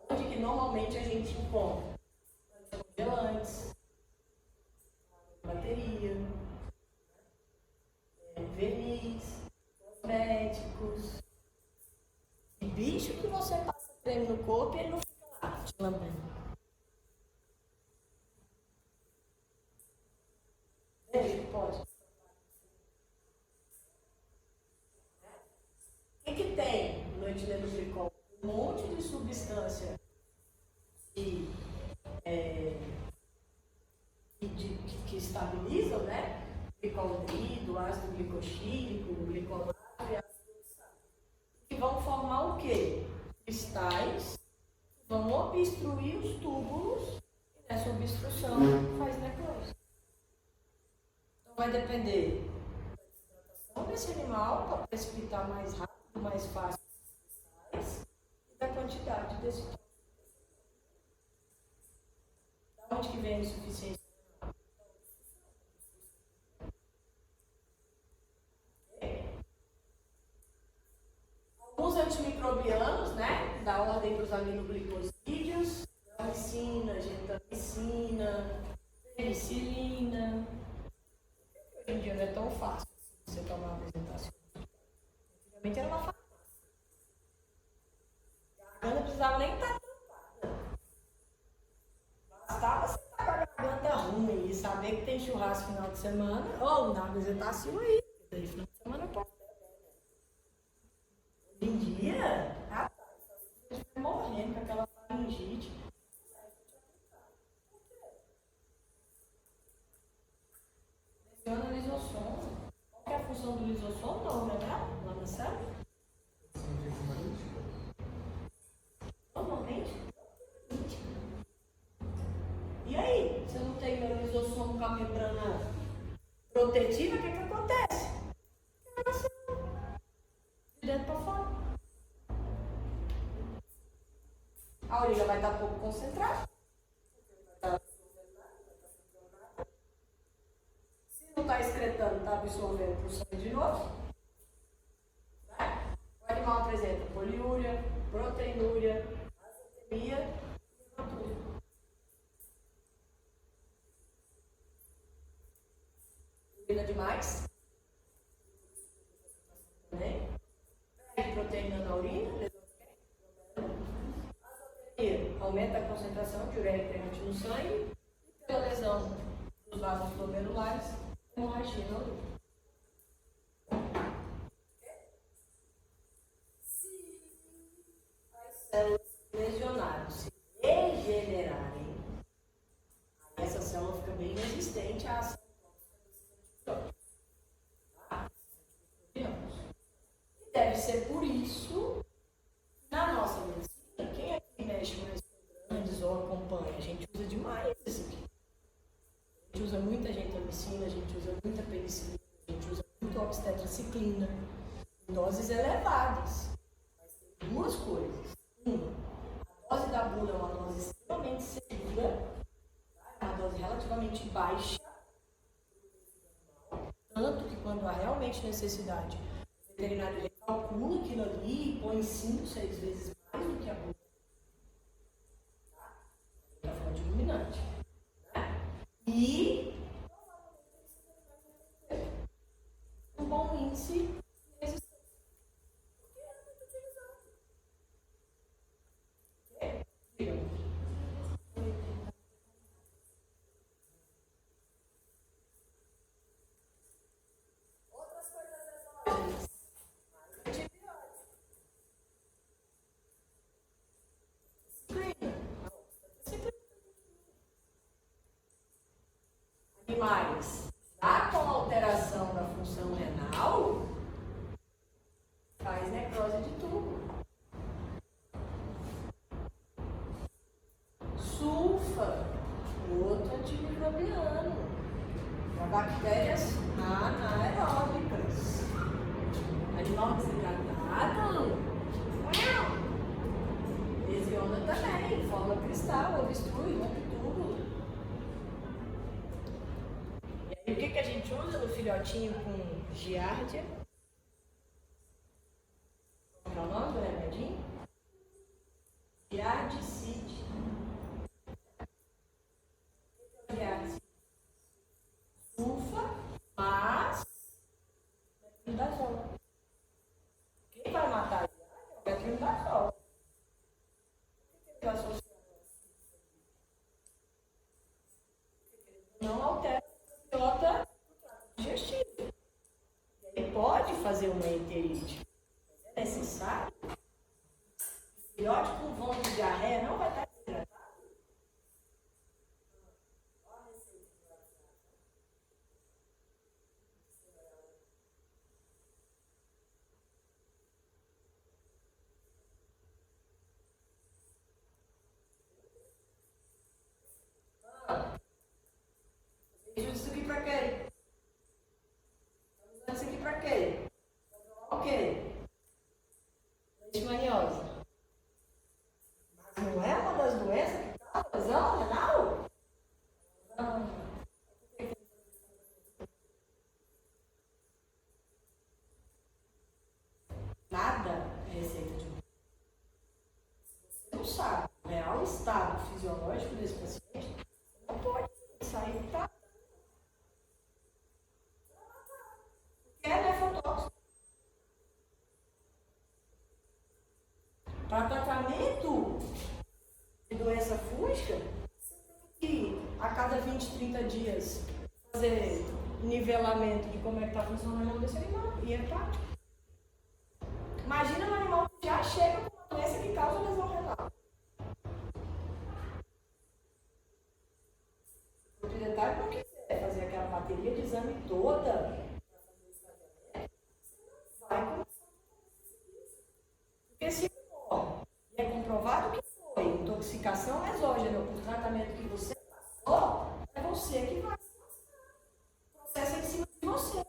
S1: Onde que normalmente a gente encontra congelantes, bateria, verniz, cosméticos. E bicho que você passa creme no corpo e ele não fica lá te lambendo. Pode. O que tem no etileno glicol? Um monte de substância que estabilizam, né? Glicoldrido, ácido glicoxílico, glicolato e ácido oxálico. Que vão formar o quê? Cristais que vão obstruir os túbulos e nessa obstrução faz necrose. Então vai depender da desidratação desse animal para precipitar mais rápido, mais fácil os cristais e da quantidade desse túbulo. Da onde que vem a insuficiência? Alguns antimicrobianos, né, da ordem dos aminoglicosídeos, amicina, gentamicina, penicilina. Hoje em dia não é tão fácil você tomar uma apresentação. Antigamente era uma farmácia. A garganta não precisava nem estar tampada. Bastava você estar com a garganta ruim e saber que tem churrasco no final de semana, ou na apresentação aí, porque daí final de semana pode. Hoje em dia, a gente vai morrendo com aquela faringite. Lesiona o lisossomo. Qual que é a função do lisossomo, não, né? Lá na célula? Normalmente. E aí, se eu não tenho meu lisossomo com a membrana protetiva, o que acontece? De dentro para fora. A orelha vai estar pouco concentrada. Se não está excretando, está absorvendo para o sangue de novo. Né? O animal apresenta poliúria, proteinúria, azotemia e hematúria. Urina demais. Também. Perde proteína na urina. Aumenta a concentração de ureia presente no sangue e pela lesão dos vasos glomerulares, hemorragia na urina. Se as células lesionadas se regenerarem, aí essa célula fica bem resistente à ação tóxica desses antibióticos. E deve ser por isso, na nossa medicina, quem é que mexe mais ou acompanha, a gente usa demais esse aqui. A gente usa muita gentamicina, a gente usa muita penicilina, a gente usa muito obstetriciclina, em doses elevadas. Mas tem duas coisas. Uma, a dose da bula é uma dose extremamente segura, é uma dose relativamente baixa, tanto que quando há realmente necessidade, o veterinário recalcula aquilo ali e põe 5, 6 vezes mais do que a bula. Dominante. E um bom índice de resistência. Porque é muito utilizado. Outras coisas exógenas. Antibióticos. Animais já com alteração da função renal, faz necrose de tubo. Sulfa, outro antimicrobiano, para bactérias anaeróbicas. Animal desidratado, funciona também. Forma cristal, obstrui, rompe tudo. E aí, o que a gente usa no filhotinho com giardia? Qual é o nome do remedinho? Giardicide. Giardicide. Sulfa, mas metronidazol. Quem vai matar a giardia é o metronidazol. Por que ele associado não altera a microbiota digestiva. Ele pode fazer uma enterite. É necessário. O filhote com vômito de diarreia não vai estar desidratado. Isso aqui pra quê? Isso aqui pra quê? Ok. Leishmaniose. Mas não é uma das doenças que causa lesão renal? Não. Nada é receita de médico. Se você não sabe o real estado fisiológico desse paciente, você não pode sair tratando. Porque é nefrotóxico. Para tratamento de doença fúngica, você tem que, a cada 20, 30 dias, fazer nivelamento de como é que está funcionando desse animal. E é prático. Imagina um animal que já chega com uma doença que causa lesão renal. Se o proprietário não quiser fazer aquela bateria de exame toda para fazer o estadiamento, você não vai começar a fazer isso. Porque se e é comprovado que foi intoxicação exógena por tratamento que você passou, é você que vai se lascar. O processo é em cima de você.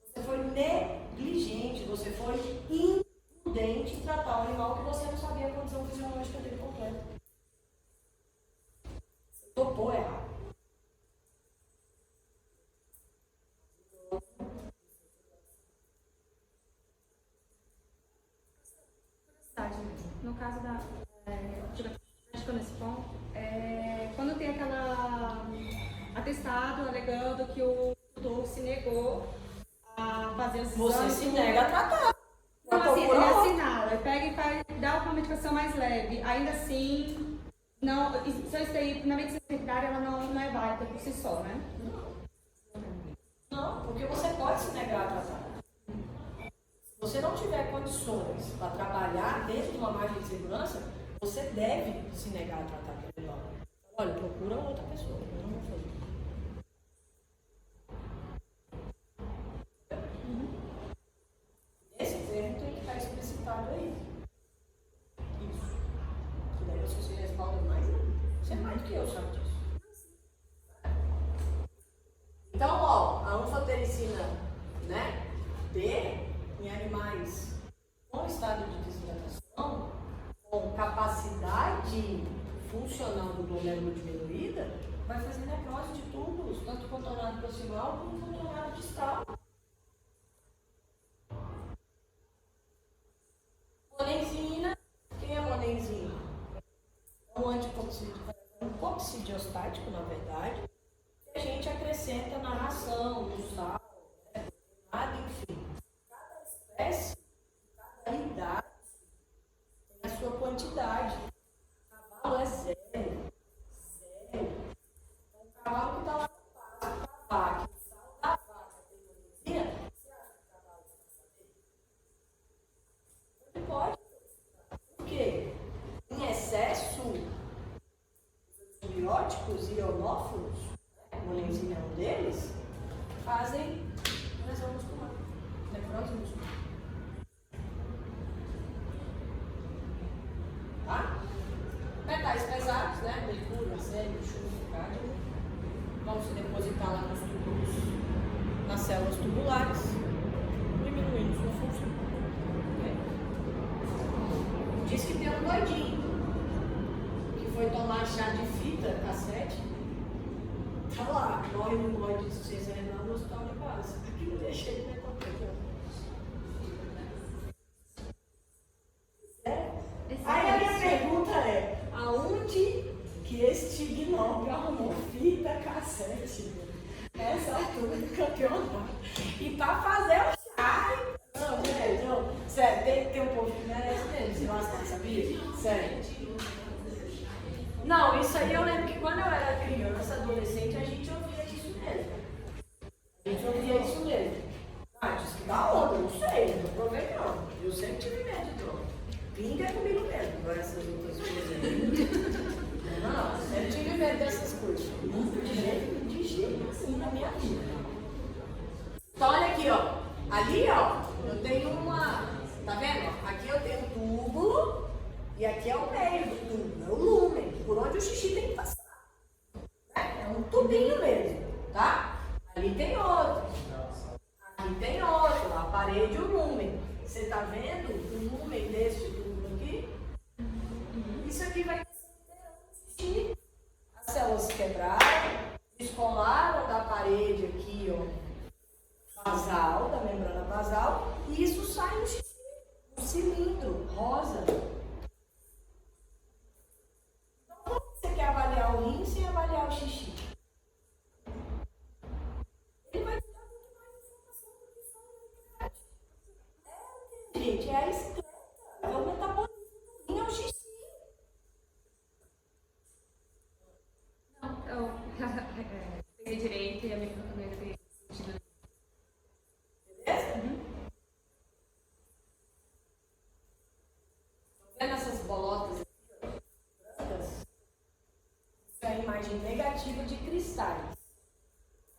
S1: Você foi negligente, você foi imprudente em tratar um animal que você não sabia a condição fisiológica dele completa. Você topou errado.
S2: No caso da nesse ponto, quando tem aquela atestado alegando que o tutor se negou a fazer os exames.
S1: Você se nega a tratar.
S2: Então, assim, ele assinala, pega e faz, dá uma medicação mais leve. Ainda assim, não, só isso aí, na medicina veterinária, ela não é válida por si só, né?
S1: Não, porque você pode se negar a tratar. Se você não tiver condições para trabalhar dentro de uma margem de segurança, você deve se negar a tratar aquele animal. Olha, procura outra pessoa, eu não vou fazer. Esse termo tem que estar explicitado aí. Isso. Que daí você se respalda mais, você é mais do que eu, sabe disso. Então, ó, a anfotericina, né, B, em animais com estado de desidratação, com capacidade funcional do glômerulo diminuída, vai fazer necrose de túbulos, tanto contornado proximal como contornado distal. Monenzina, quem é monenzina? É um coccidiostático, na verdade, que a gente acrescenta na ração, no sal, né, nada, enfim. Cada espécie, cada idade, tem a sua quantidade. O cavalo é zero. Então, o cavalo que está lá no pasto, a vaca, o sal da vaca tem monenzina, você acha que o cavalo vai saber? Não pode. Por quê? Em excesso, os antibióticos ionófilos, monenzina é um deles, fazem lesão muscular, necrose muscular. Tá? Metais pesados, né? Mercúrio, arsénio, chumbo, cádmio, vão se depositar lá nos túbulos, nas células tubulares, diminuindo sua função. Okay? Diz que tem um doidinho. chá de fita, cassete. Tá lá, morre no molde de ciência renal no hospital de base. Aqui não deixei de meter o pé. Aí a minha pergunta é, aonde que esse Tignóbio arrumou fita, cassete nessa altura do campeonato? E para fazer o chá, não, gente, não. Sério, tem um povo que merece mesmo, se lascar, sabia? Sério. Não, isso aí eu lembro que quando eu era criança, adolescente, a gente ouvia isso mesmo. A gente ouvia isso mesmo. Ah, diz que dá onda, não sei, não provei não. Eu sempre tive medo de droga. Pinga é comigo mesmo, agora essas outras coisas aí. Não, eu sempre tive medo dessas coisas. De jeito assim na minha vida. Então olha aqui, ó. Ali, ó, eu tenho uma. Tá vendo? Aqui eu tenho um túbulo. E aqui é o meio do tubo, é o lúmen, por onde o xixi tem que passar. É um tubinho mesmo, tá? Ali tem outro. Aqui tem outro, a parede e o lúmen. Você tá vendo o lúmen desse tubo aqui? Isso aqui vai xixi. As células se quebraram, descolaram da parede aqui, ó, basal, da membrana basal, e isso sai no xixi. Um cilindro rosa. Você quer avaliar o rim sem avaliar o xixi? Ele vai te dar muito mais informação do que só a verdade. Gente, é a excreta, é o metabolismo do rim, é o xixi.
S2: Não, eu peguei direito e a minha primeira vez sentido.
S1: Beleza? Tá vendo essas bolotas aqui, ó, brancas? Isso é a imagem negativa de cristais.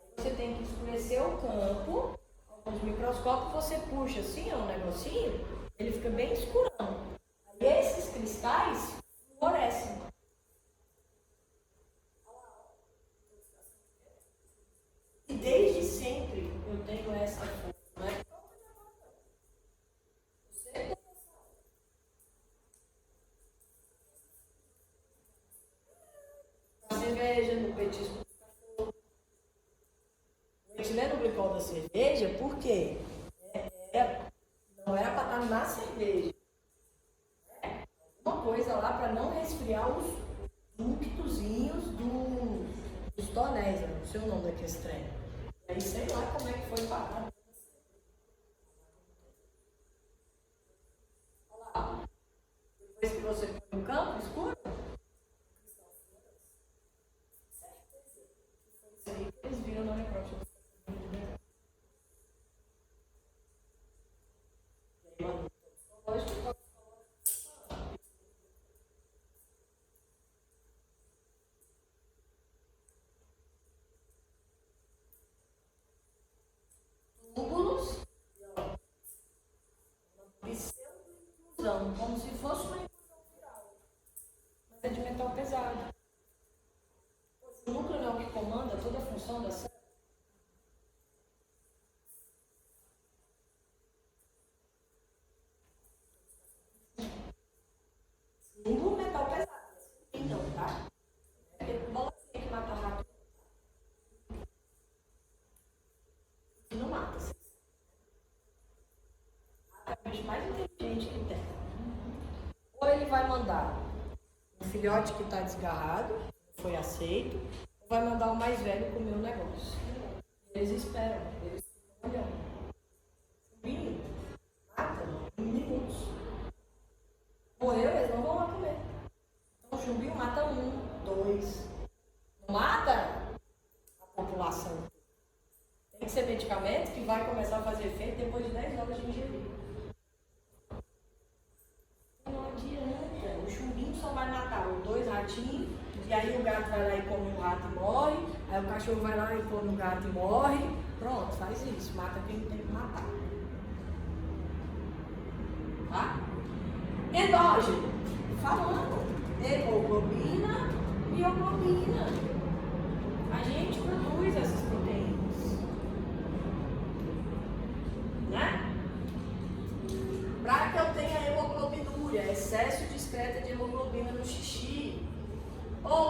S1: Aí você tem que escurecer o campo. Com os microscópios você puxa assim, ó, um negocinho, ele fica bem escurão. Aí esses cristais fluorescem. E desde sempre eu tenho essa forma, né? Você tem essa cerveja, no petisco do cachorro. O etileno glicol da cerveja, por quê? Não era para estar na cerveja. Uma coisa lá para não resfriar os ductozinhos dos tonéis, eu não sei o nome daquele trem. E aí sei lá como é que foi parar. Olha lá. Depois que você põe no campo escuro, certeza que foi isso aí que eles viram na necrópsia. Túbulos, pseudo-inclusão, como se fosse uma inclusão viral, mas é de metal pesado. O núcleo não é o que comanda toda a função da célula. Símbolo metal pesado, então, tá? É porque bola tem que matar rápido. E não mata, assim. É o bicho mais inteligente que tem. Ou ele vai mandar um filhote que está desgarrado, foi aceito, ou vai mandar o mais velho comer o negócio. Eles esperam, eles ficam olhando. Chumbinho, mata em minutos. Morreu, eles não vão lá comer. Então o chumbinho mata 1, 2. Não mata a população. Tem que ser medicamento que vai começar a fazer efeito depois de 10 horas de ingerir. Não adianta. O chumbinho só vai matar os 2 ratinhos, e aí o gato vai lá e come o rato e morre, aí o cachorro vai lá e come o gato e morre. Pronto, faz isso. Mata quem tem que matar. Tá? Endógeno. Falando. Hemoglobina, mioglobina. A gente produz essas proteínas. Né? Para que eu tenha hemoglobinúria, excesso discreto de hemoglobina no xixi, ou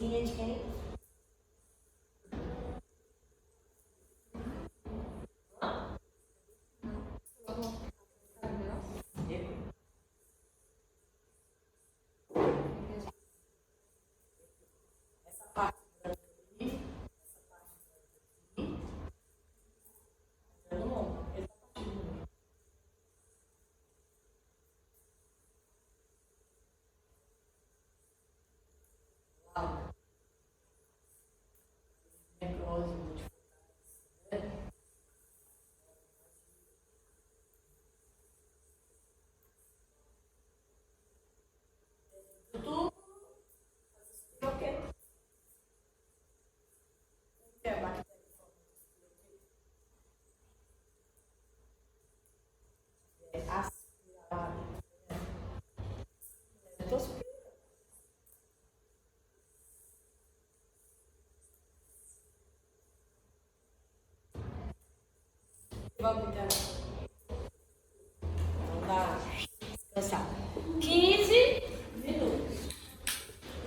S1: Linha de quem? Essa parte branca aqui, essa parte branca aqui, entrando no ombro. Ele tá partindo no meio. Laura. Necrose, multifocal. Tudo. O quê? O que é bactéria? Aspirado. Leptospira. Vamos então.